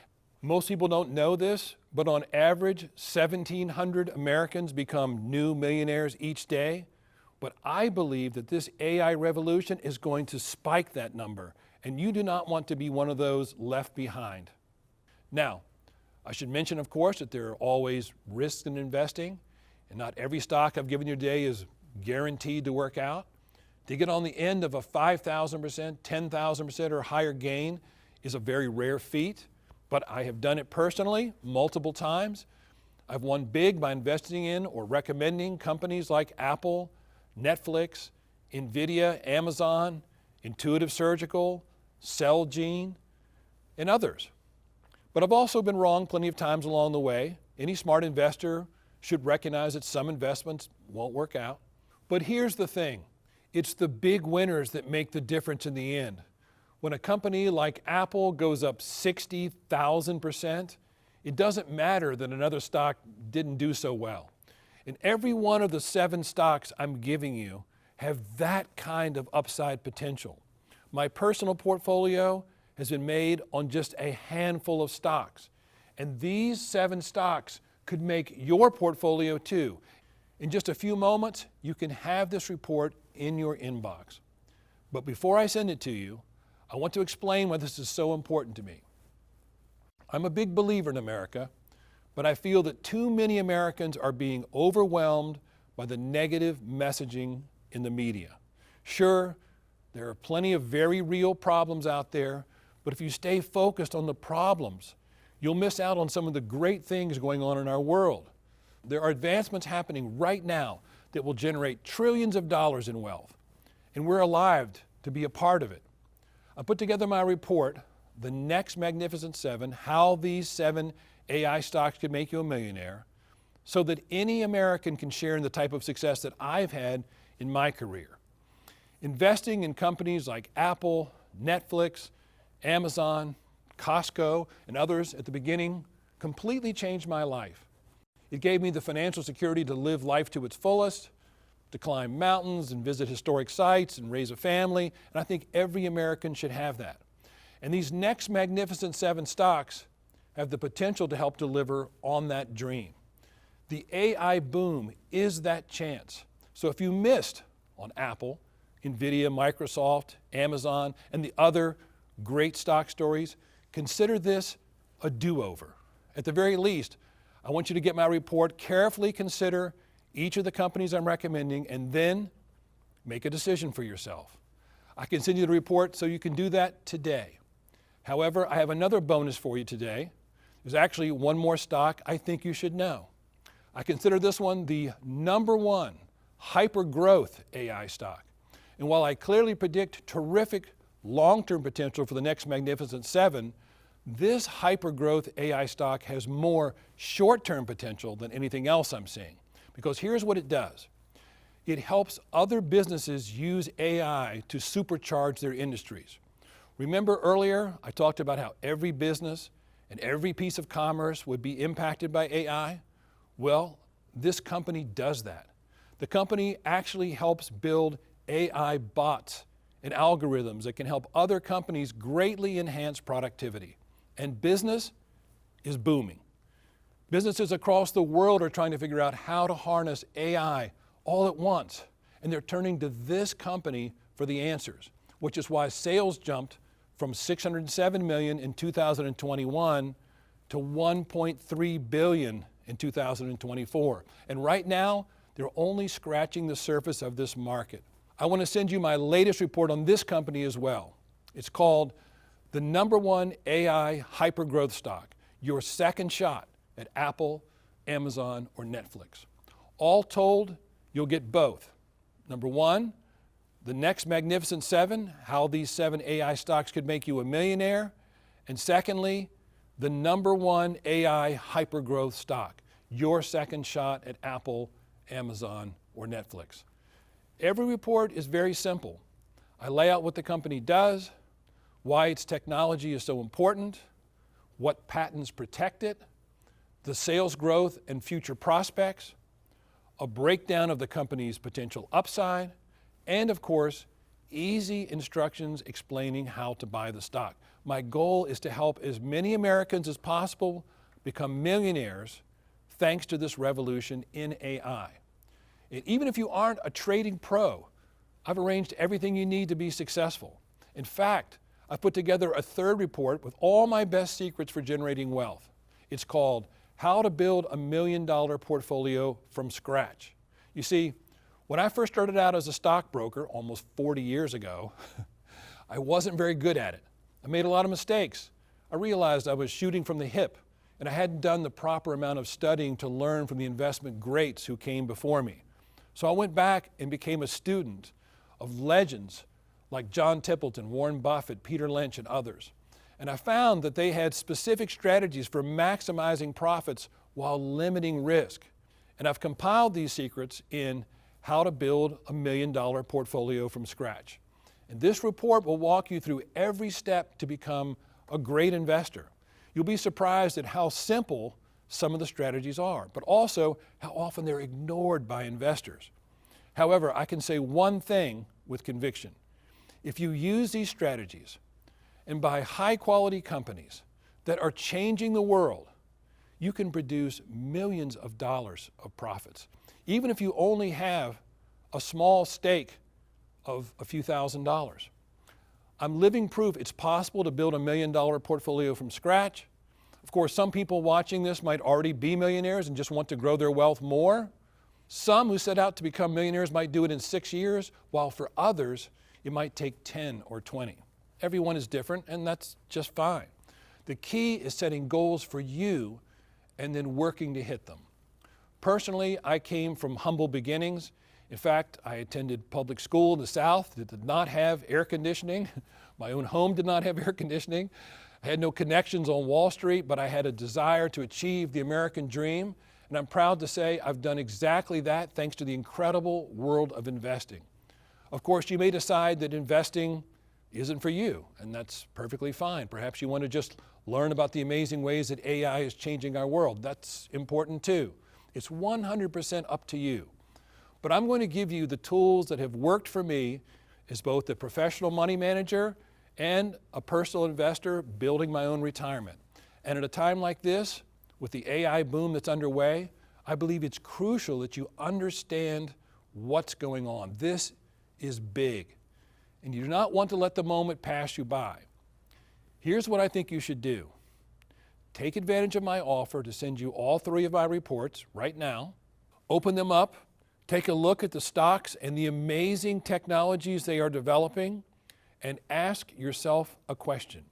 Most people don't know this, but on average, 1,700 Americans become new millionaires each day. But I believe that this AI revolution is going to spike that number, and you do not want to be one of those left behind. Now, I should mention, of course, that there are always risks in investing, and not every stock I've given you today is guaranteed to work out. To get on the end of a 5,000%, 10,000% or higher gain is a very rare feat, but I have done it personally multiple times. I've won big by investing in or recommending companies like Apple, Netflix, Nvidia, Amazon, Intuitive Surgical, Celgene, and others. But I've also been wrong plenty of times along the way. Any smart investor should recognize that some investments won't work out. But here's the thing. It's the big winners that make the difference in the end. When a company like Apple goes up 60,000%, it doesn't matter that another stock didn't do so well. And every one of the 7 stocks I'm giving you have that kind of upside potential. My personal portfolio has been made on just a handful of stocks. And these 7 stocks could make your portfolio too. In just a few moments, you can have this report in your inbox. But before I send it to you, I want to explain why this is so important to me. I'm a big believer in America, but I feel that too many Americans are being overwhelmed by the negative messaging in the media. Sure, there are plenty of very real problems out there, but if you stay focused on the problems, you'll miss out on some of the great things going on in our world. There are advancements happening right now that will generate trillions of dollars in wealth, and we're alive to be a part of it. I put together my report, The Next Magnificent 7, How These 7 AI Stocks Could Make You a Millionaire, so that any American can share in the type of success that I've had in my career. Investing in companies like Apple, Netflix, Amazon, Costco, and others at the beginning completely changed my life. It gave me the financial security to live life to its fullest, to climb mountains and visit historic sites and raise a family, and I think every American should have that. And these next magnificent 7 stocks have the potential to help deliver on that dream. The AI boom is that chance. So if you missed on Apple, Nvidia, Microsoft, Amazon, and the other great stock stories, consider this a do-over. At the very least, I want you to get my report, carefully consider each of the companies I'm recommending, and then make a decision for yourself. I can send you the report so you can do that today. However, I have another bonus for you today. There's actually one more stock I think you should know. I consider this one the #1 hyper-growth AI stock. And while I clearly predict terrific long-term potential for the next Magnificent 7, this hyper-growth AI stock has more short-term potential than anything else I'm seeing. Because here's what it does. It helps other businesses use AI to supercharge their industries. Remember earlier, I talked about how every business and every piece of commerce would be impacted by AI? Well, this company does that. The company actually helps build AI bots and algorithms that can help other companies greatly enhance productivity. And business is booming. Businesses across the world are trying to figure out how to harness AI all at once. And they're turning to this company for the answers, which is why sales jumped from $607 million in 2021 to $1.3 billion in 2024. And right now, they're only scratching the surface of this market. I want to send you my latest report on this company as well. It's called the #1 AI hypergrowth stock, your second shot at Apple, Amazon, or Netflix. All told, you'll get both. #1, the next Magnificent 7, how these 7 AI stocks could make you a millionaire. And secondly, the #1 AI hypergrowth stock, your second shot at Apple, Amazon, or Netflix. Every report is very simple. I lay out what the company does, why its technology is so important, what patents protect it, the sales growth and future prospects, a breakdown of the company's potential upside, and of course, easy instructions explaining how to buy the stock. My goal is to help as many Americans as possible become millionaires thanks to this revolution in AI. And even if you aren't a trading pro, I've arranged everything you need to be successful. In fact, I've put together a third report with all my best secrets for generating wealth. It's called How to Build a $1 Million Portfolio from Scratch. You see, when I first started out as a stockbroker almost 40 years ago, I wasn't very good at it. I made a lot of mistakes. I realized I was shooting from the hip, and I hadn't done the proper amount of studying to learn from the investment greats who came before me. So I went back and became a student of legends like John Templeton, Warren Buffett, Peter Lynch, and others. And I found that they had specific strategies for maximizing profits while limiting risk. And I've compiled these secrets in How to Build a $1 Million Portfolio from Scratch. And this report will walk you through every step to become a great investor. You'll be surprised at how simple some of the strategies are, but also how often they're ignored by investors. However, I can say one thing with conviction. If you use these strategies and buy high-quality companies that are changing the world, you can produce millions of dollars of profits, even if you only have a small stake of a few $1,000s. I'm living proof it's possible to build a $1 million portfolio from scratch. Of course, some people watching this might already be millionaires and just want to grow their wealth more. Some who set out to become millionaires might do it in 6 years, while for others, it might take 10 or 20. Everyone is different, and that's just fine. The key is setting goals for you and then working to hit them. Personally, I came from humble beginnings. In fact, I attended public school in the South that did not have air conditioning. My own home did not have air conditioning. I had no connections on Wall Street, but I had a desire to achieve the American dream. And I'm proud to say I've done exactly that thanks to the incredible world of investing. Of course, you may decide that investing isn't for you, and that's perfectly fine. Perhaps you want to just learn about the amazing ways that AI is changing our world. That's important too. It's 100% up to you. But I'm going to give you the tools that have worked for me as both a professional money manager and a personal investor building my own retirement. And at a time like this, with the AI boom that's underway, I believe it's crucial that you understand what's going on. This is big, and you do not want to let the moment pass you by. Here's what I think you should do. Take advantage of my offer to send you all 3 of my reports right now. Open them up, take a look at the stocks and the amazing technologies they are developing, and ask yourself a question.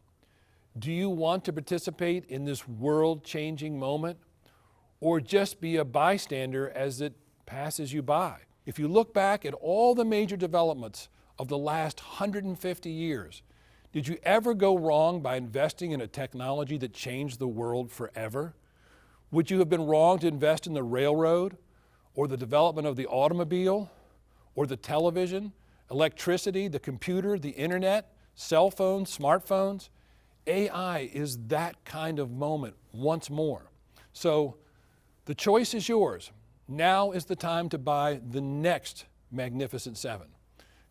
Do you want to participate in this world-changing moment, or just be a bystander as it passes you by? If you look back at all the major developments of the last 150 years, did you ever go wrong by investing in a technology that changed the world forever? Would you have been wrong to invest in the railroad, or the development of the automobile, or the television, electricity, the computer, the internet, cell phones, smartphones? AI is that kind of moment once more. So the choice is yours. Now is the time to buy the next Magnificent Seven.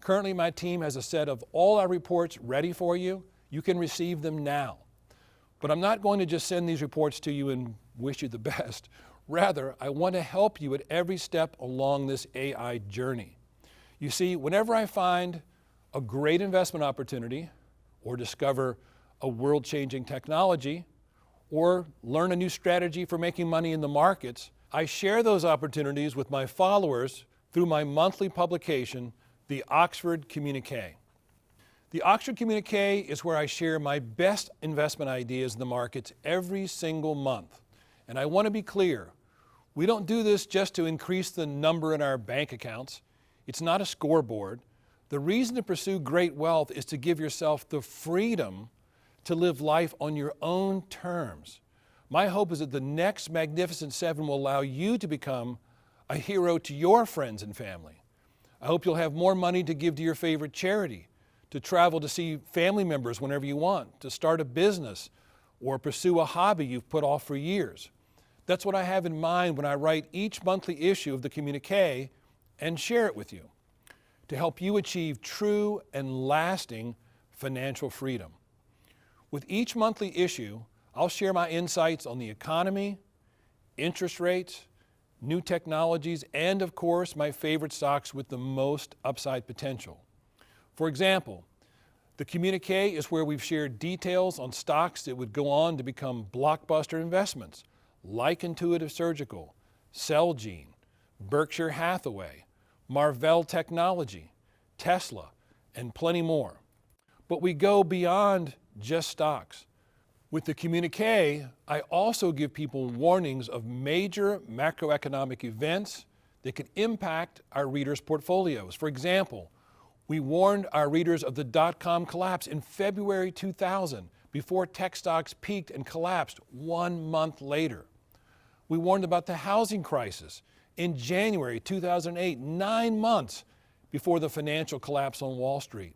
Currently, my team has a set of all our reports ready for you. You can receive them now. But I'm not going to just send these reports to you and wish you the best. Rather, I want to help you at every step along this AI journey. You see, whenever I find a great investment opportunity, or discover a world-changing technology, or learn a new strategy for making money in the markets, I share those opportunities with my followers through my monthly publication, the Oxford Communique. The Oxford Communique is where I share my best investment ideas in the markets every single month. And I want to be clear, we don't do this just to increase the number in our bank accounts. It's not a scoreboard. The reason to pursue great wealth is to give yourself the freedom to live life on your own terms. My hope is that the next Magnificent Seven will allow you to become a hero to your friends and family. I hope you'll have more money to give to your favorite charity, to travel to see family members whenever you want, to start a business, or pursue a hobby you've put off for years. That's what I have in mind when I write each monthly issue of the Communique and share it with you, to help you achieve true and lasting financial freedom. With each monthly issue, I'll share my insights on the economy, interest rates, new technologies, and of course, my favorite stocks with the most upside potential. For example, the Communique is where we've shared details on stocks that would go on to become blockbuster investments, like Intuitive Surgical, Celgene, Berkshire Hathaway, Marvell Technology, Tesla, and plenty more. But we go beyond just stocks. With the Communique, I also give people warnings of major macroeconomic events that could impact our readers' portfolios. For example, We warned our readers of the dot-com collapse in February 2000 before tech stocks peaked and collapsed 1 month later. We warned about the housing crisis in January 2008, 9 months before the financial collapse on Wall Street.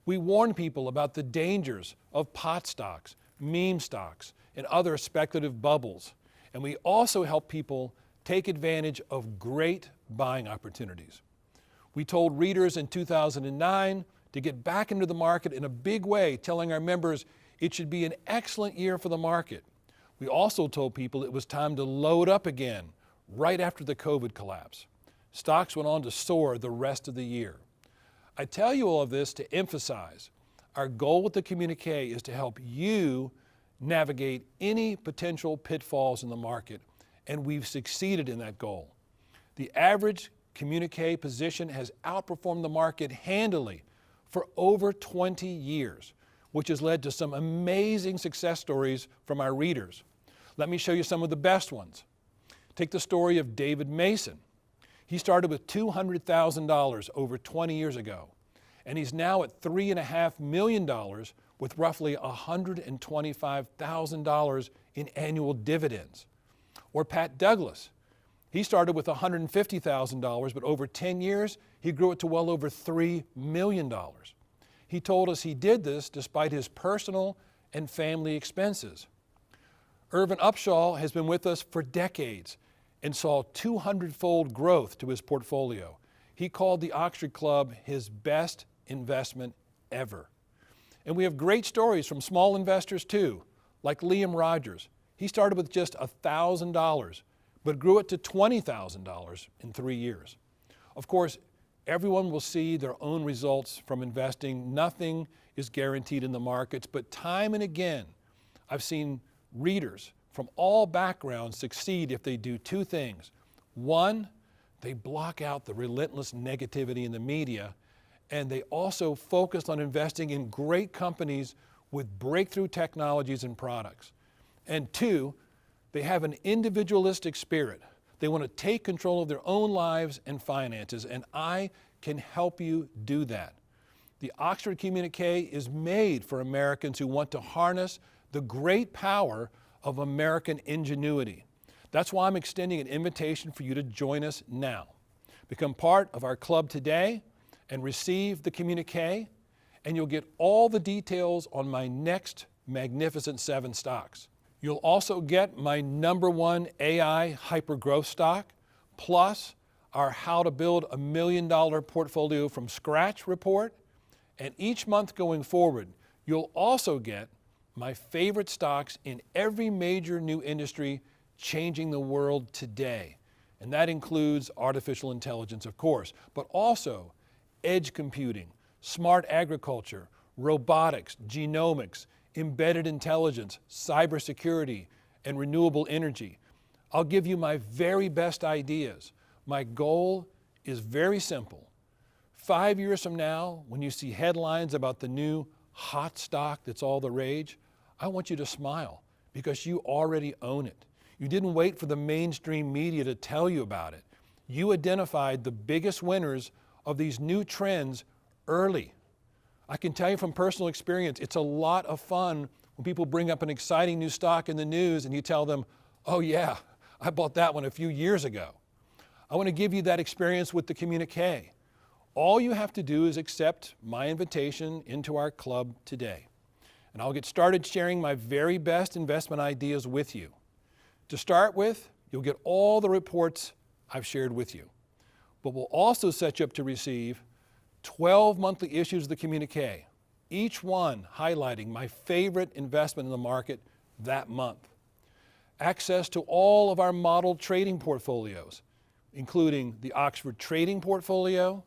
We warned people about the dangers of pot stocks, meme stocks, and other speculative bubbles. And we also helped people take advantage of great buying opportunities. We told readers in 2009 to get back into the market in a big way, telling our members it should be an excellent year for the market. We also told people it was time to load up again right after the COVID collapse. Stocks went on to soar the rest of the year. I tell you all of this to emphasize our goal with the communique is to help you navigate any potential pitfalls in the market, and we've succeeded in that goal. The average communique position has outperformed the market handily for over 20 years, which has led to some amazing success stories from our readers. Let me show you some of the best ones. Take the story of David Mason. He started with $200,000 over 20 years ago, and he's now at $3.5 million with roughly $125,000 in annual dividends. Or Pat Douglas. He started with $150,000, but over 10 years, he grew it to well over $3 million. He told us he did this despite his personal and family expenses. Irvin Upshaw has been with us for decades and saw 200-fold growth to his portfolio. He called the Oxford Club his best investment ever. And we have great stories from small investors too, like Liam Rogers. He started with just $1,000, but grew it to $20,000 in 3 years. Of course, everyone will see their own results from investing. Nothing is guaranteed in the markets, but time and again, I've seen readers from all backgrounds succeed if they do two things. One, they block out the relentless negativity in the media, and they also focus on investing in great companies with breakthrough technologies and products. And two, they have an individualistic spirit. They want to take control of their own lives and finances, and I can help you do that. The Oxford Communique is made for Americans who want to harness the great power of American ingenuity. That's why I'm extending an invitation for you to join us now. Become part of our club today and receive the communique, and you'll get all the details on my next Magnificent 7 stocks. You'll also get my #1 AI hyper-growth stock, plus our How to Build a $1 Million Portfolio from Scratch report. And each month going forward, you'll also get my favorite stocks in every major new industry changing the world today. And that includes artificial intelligence, of course, but also edge computing, smart agriculture, robotics, genomics, embedded intelligence, cybersecurity, and renewable energy. I'll give you my very best ideas. My goal is very simple. 5 years from now, when you see headlines about the new hot stock that's all the rage, I want you to smile because you already own it. You didn't wait for the mainstream media to tell you about it. You identified the biggest winners of these new trends early. I can tell you from personal experience, it's a lot of fun when people bring up an exciting new stock in the news and you tell them, oh yeah, I bought that one a few years ago. I want to give you that experience with the communique. All you have to do is accept my invitation into our club today. And I'll get started sharing my very best investment ideas with you. To start with, you'll get all the reports I've shared with you. But we'll also set you up to receive 12 monthly issues of the communique, each one highlighting my favorite investment in the market that month. Access to all of our model trading portfolios, including the Oxford Trading Portfolio,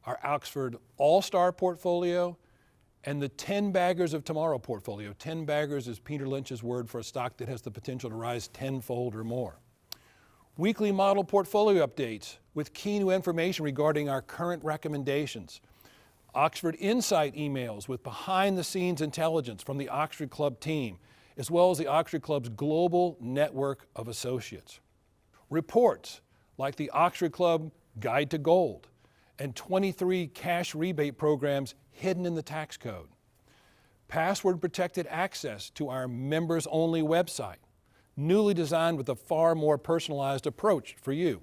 our Oxford All-Star Portfolio, and the 10 Baggers of Tomorrow portfolio. 10 Baggers is Peter Lynch's word for a stock that has the potential to rise tenfold or more. Weekly model portfolio updates with key new information regarding our current recommendations. Oxford Insight emails with behind-the-scenes intelligence from the Oxford Club team, as well as the Oxford Club's global network of associates. Reports like the Oxford Club Guide to Gold and 23 cash rebate programs hidden in the tax code. Password-protected access to our members-only website, newly designed with a far more personalized approach for you.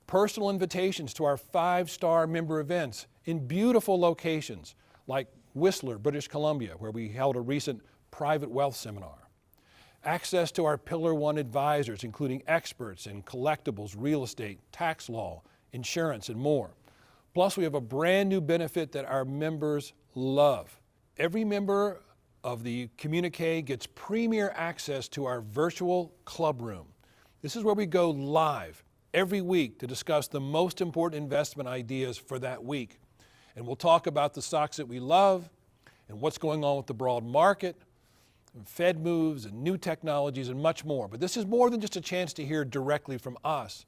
Personal invitations to our 5-star member events in beautiful locations like Whistler, British Columbia, where we held a recent private wealth seminar. Access to our Pillar 1 advisors, including experts in collectibles, real estate, tax law, insurance, and more. Plus, we have a brand new benefit that our members love. Every member of the communique gets premier access to our virtual club room. This is where we go live every week to discuss the most important investment ideas for that week. And we'll talk about the stocks that we love and what's going on with the broad market, and Fed moves and new technologies and much more. But this is more than just a chance to hear directly from us.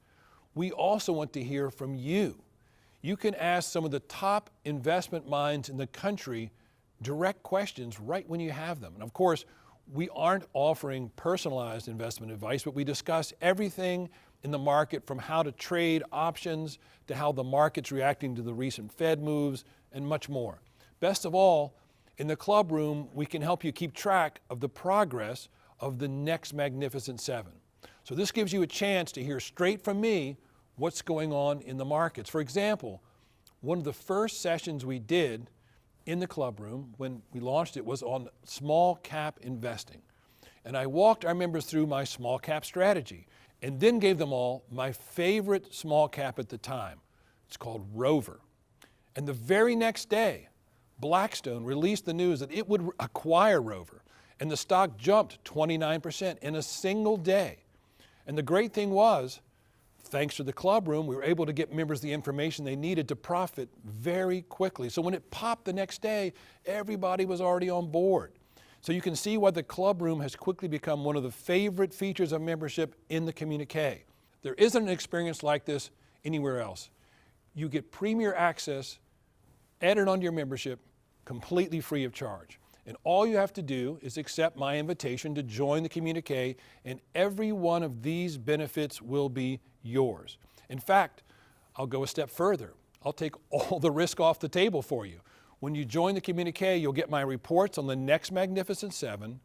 We also want to hear from you. You can ask some of the top investment minds in the country direct questions right when you have them. And of course, we aren't offering personalized investment advice, but we discuss everything in the market, from how to trade options to how the market's reacting to the recent Fed moves and much more. Best of all, in the club room, we can help you keep track of the progress of the next Magnificent Seven. So this gives you a chance to hear straight from me what's going on in the markets. For example, one of the first sessions we did in the club room when we launched it was on small cap investing. And I walked our members through my small cap strategy and then gave them all my favorite small cap at the time. It's called Rover. And the very next day, Blackstone released the news that it would acquire Rover, and the stock jumped 29% in a single day. And the great thing was, thanks to the club room, we were able to get members the information they needed to profit very quickly. So when it popped the next day, everybody was already on board. So you can see why the club room has quickly become one of the favorite features of membership in the communique. There isn't an experience like this anywhere else. You get premier access added onto your membership completely free of charge. And all you have to do is accept my invitation to join the communique, and every one of these benefits will be yours. In fact, I'll go a step further. I'll take all the risk off the table for you. When you join the communique, you'll get my reports on the next Magnificent Seven,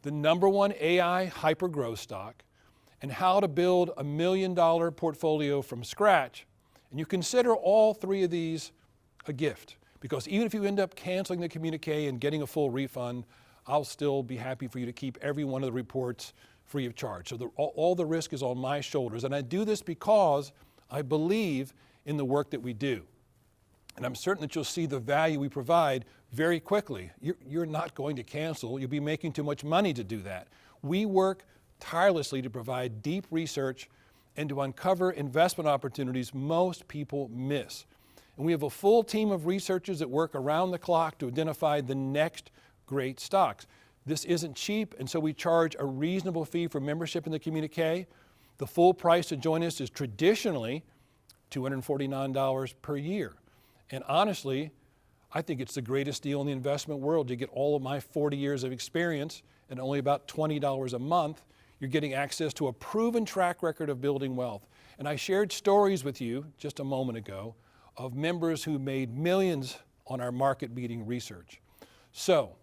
the #1 AI hyper-growth stock, and how to build a $1 million portfolio from scratch. And you consider all three of these a gift, because even if you end up canceling the communique and getting a full refund, I'll still be happy for you to keep every one of the reports free of charge. So all the risk is on my shoulders. And I do this because I believe in the work that we do. And I'm certain that you'll see the value we provide very quickly. You're not going to cancel. You'll be making too much money to do that. We work tirelessly to provide deep research and to uncover investment opportunities most people miss. And we have a full team of researchers that work around the clock to identify the next great stocks. This isn't cheap, and so we charge a reasonable fee for membership in the communique. The full price to join us is traditionally $249 per year. And honestly, I think it's the greatest deal in the investment world. You get all of my 40 years of experience and only about $20 a month. You're getting access to a proven track record of building wealth. And I shared stories with you just a moment ago of members who made millions on our market-beating research. So,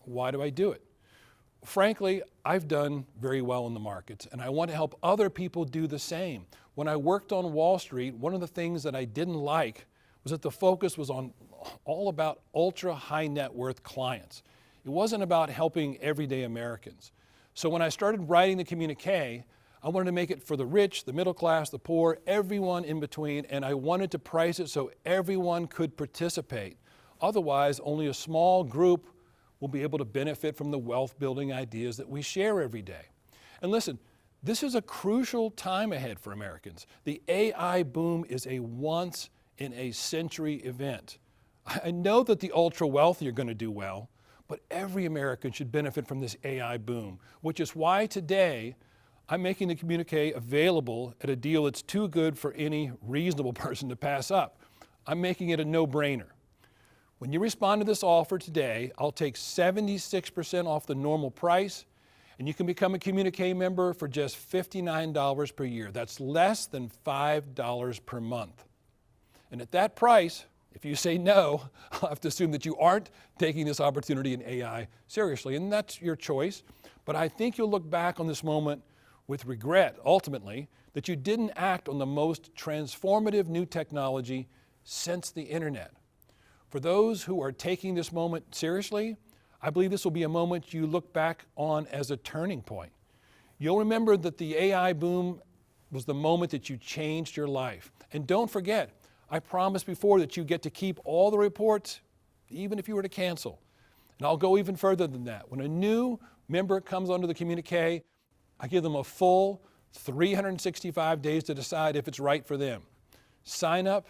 why do I do it? Frankly, I've done very well in the markets, and I want to help other people do the same. When I worked on Wall Street, one of the things that I didn't like was that the focus was on all about ultra high net worth clients. It wasn't about helping everyday Americans. So when I started writing the communique, I wanted to make it for the rich, the middle class, the poor, everyone in between, and I wanted to price it so everyone could participate. Otherwise, only a small group will be able to benefit from the wealth building ideas that we share every day. And listen, this is a crucial time ahead for Americans. The AI boom is a once in a century event. I know that the ultra wealthy are going to do well, but every American should benefit from this AI boom, which is why today I'm making the communique available at a deal that's too good for any reasonable person to pass up. I'm making it a no-brainer. When you respond to this offer today, I'll take 76% off the normal price, and you can become a communique member for just $59 per year. That's less than $5 per month. And at that price, if you say no, I'll have to assume that you aren't taking this opportunity in AI seriously, and that's your choice. But I think you'll look back on this moment with regret, ultimately, that you didn't act on the most transformative new technology since the internet. For those who are taking this moment seriously, I believe this will be a moment you look back on as a turning point. You'll remember that the AI boom was the moment that you changed your life. And don't forget, I promised before that you get to keep all the reports, even if you were to cancel. And I'll go even further than that. When a new member comes onto the communique, I give them a full 365 days to decide if it's right for them. Sign up,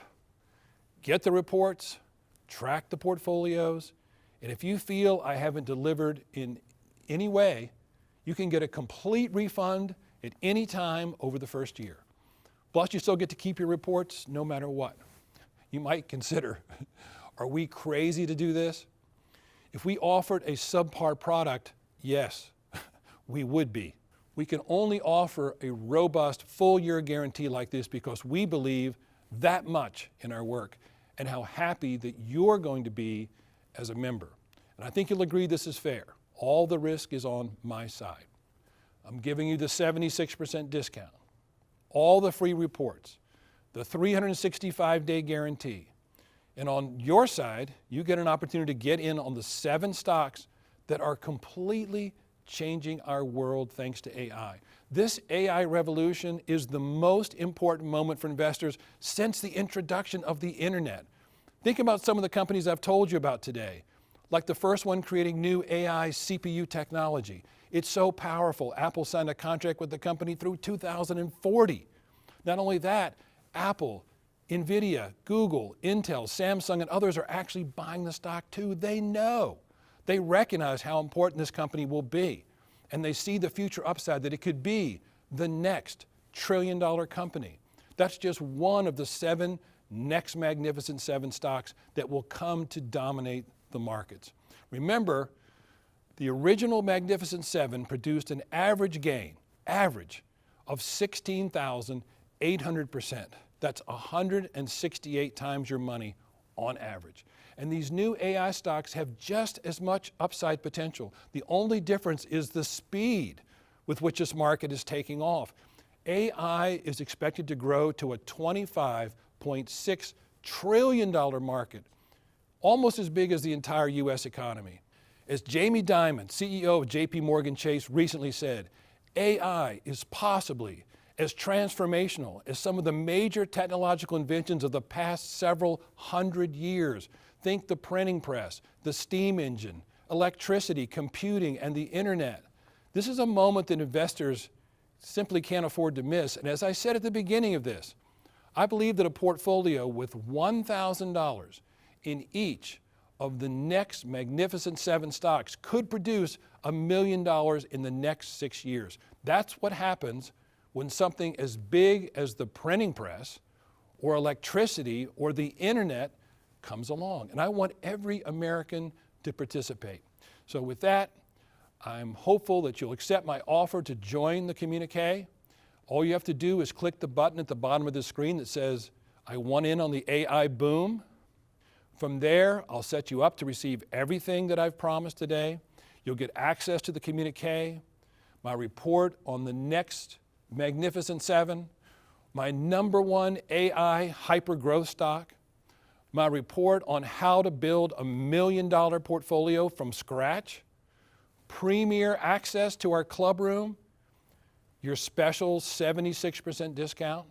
get the reports, track the portfolios, and if you feel I haven't delivered in any way, you can get a complete refund at any time over the first year. Plus, you still get to keep your reports no matter what. You might consider, are we crazy to do this? If we offered a subpar product, yes, we would be. We can only offer a robust full-year guarantee like this because we believe that much in our work and how happy that you're going to be as a member. And I think you'll agree this is fair. All the risk is on my side. I'm giving you the 76% discount, all the free reports, the 365-day guarantee. And on your side, you get an opportunity to get in on the 7 stocks that are completely changing our world thanks to AI. This AI revolution is the most important moment for investors since the introduction of the internet. Think about some of the companies I've told you about today, like the first one creating new AI CPU technology. It's so powerful, Apple signed a contract with the company through 2040. Not only that, Apple, Nvidia, Google, Intel, Samsung, and others are actually buying the stock too. They know. They recognize how important this company will be, and they see the future upside that it could be the next trillion-dollar company. That's just one of the 7 next magnificent 7 stocks that will come to dominate the markets. Remember, the original Magnificent 7 produced an average gain, of 16,800%. That's 168 times your money on average. And these new AI stocks have just as much upside potential. The only difference is the speed with which this market is taking off. AI is expected to grow to a $25.6 trillion market, almost as big as the entire US economy. As Jamie Dimon, CEO of JP Morgan Chase, recently said, AI is possibly as transformational as some of the major technological inventions of the past several hundred years. Think the printing press, the steam engine, electricity, computing, and the internet. This is a moment that investors simply can't afford to miss. And as I said at the beginning of this, I believe that a portfolio with $1,000 in each of the next Magnificent 7 stocks could produce $1 million in the next 6 years. That's what happens when something as big as the printing press or electricity or the internet comes along. And I want every American to participate. So with that, I'm hopeful that you'll accept my offer to join the communique. All you have to do is click the button at the bottom of the screen that says, I want in on the AI boom. From there, I'll set you up to receive everything that I've promised today. You'll get access to the communique, my report on the next Magnificent 7, my #1 AI hyper-growth stock, my report on how to build $1 million portfolio from scratch, premier access to our club room, your special 76% discount,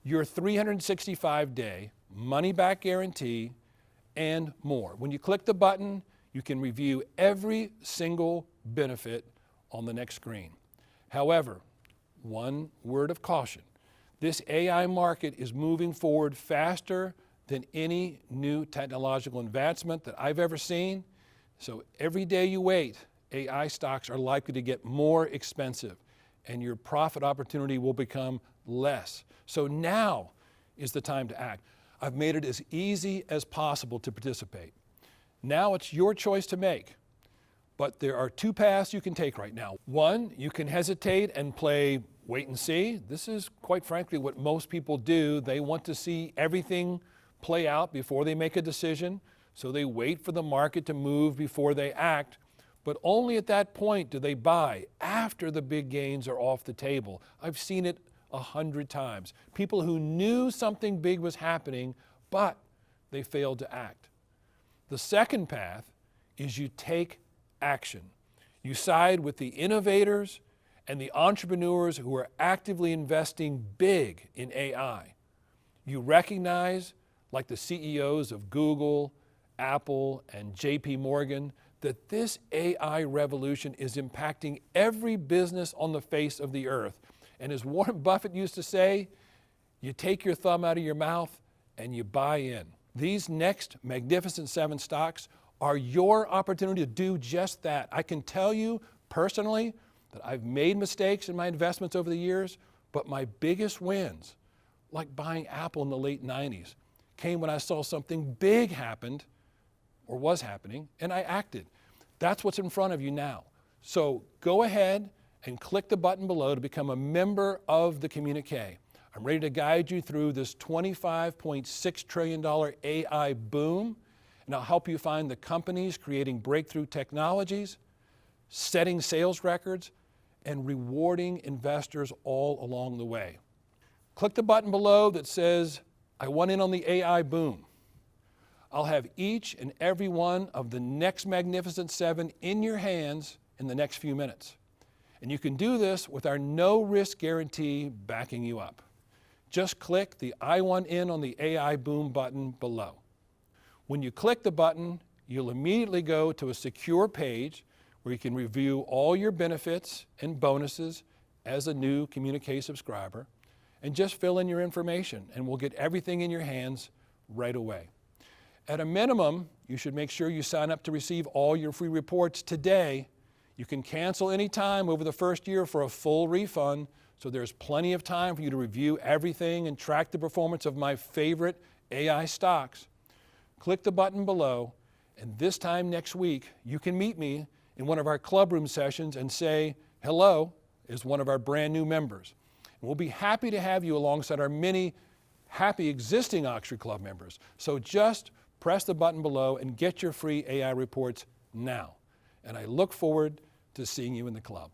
your 365-day money-back guarantee, and more. When you click the button, you can review every single benefit on the next screen. However, one word of caution. This AI market is moving forward faster than any new technological advancement that I've ever seen. So every day you wait, AI stocks are likely to get more expensive and your profit opportunity will become less. So now is the time to act. I've made it as easy as possible to participate. Now it's your choice to make. But there are 2 paths you can take right now. One, you can hesitate and play wait and see. This is, quite frankly, what most people do. They want to see everything play out before they make a decision, so they wait for the market to move before they act, but only at that point do they buy, after the big gains are off the table. I've seen it 100 times. People who knew something big was happening, but they failed to act. The second path is you take action. You side with the innovators and the entrepreneurs who are actively investing big in AI. You recognize, like the CEOs of Google, Apple, and JP Morgan, that this AI revolution is impacting every business on the face of the earth. And as Warren Buffett used to say, you take your thumb out of your mouth and you buy in. These next Magnificent 7 stocks are your opportunity to do just that. I can tell you personally that I've made mistakes in my investments over the years, but my biggest wins, like buying Apple in the late 90s, came when I saw something big happened or was happening, and I acted. That's what's in front of you now. So go ahead and click the button below to become a member of the Communique. I'm ready to guide you through this $25.6 trillion AI boom, and I'll help you find the companies creating breakthrough technologies, setting sales records, and rewarding investors all along the way. Click the button below that says, I want in on the AI boom. I'll have each and every one of the next Magnificent 7 in your hands in the next few minutes. And you can do this with our no-risk guarantee backing you up. Just click the I want in on the AI boom button below. When you click the button, you'll immediately go to a secure page where you can review all your benefits and bonuses as a new Communique subscriber, and just fill in your information, and we'll get everything in your hands right away. At a minimum, you should make sure you sign up to receive all your free reports today. You can cancel any time over the first year for a full refund, so there's plenty of time for you to review everything and track the performance of my favorite AI stocks. Click the button below, and this time next week, you can meet me in one of our club room sessions and say hello as one of our brand new members. And we'll be happy to have you alongside our many happy existing Oxford Club members. So just press the button below and get your free AI reports now. And I look forward to seeing you in the club.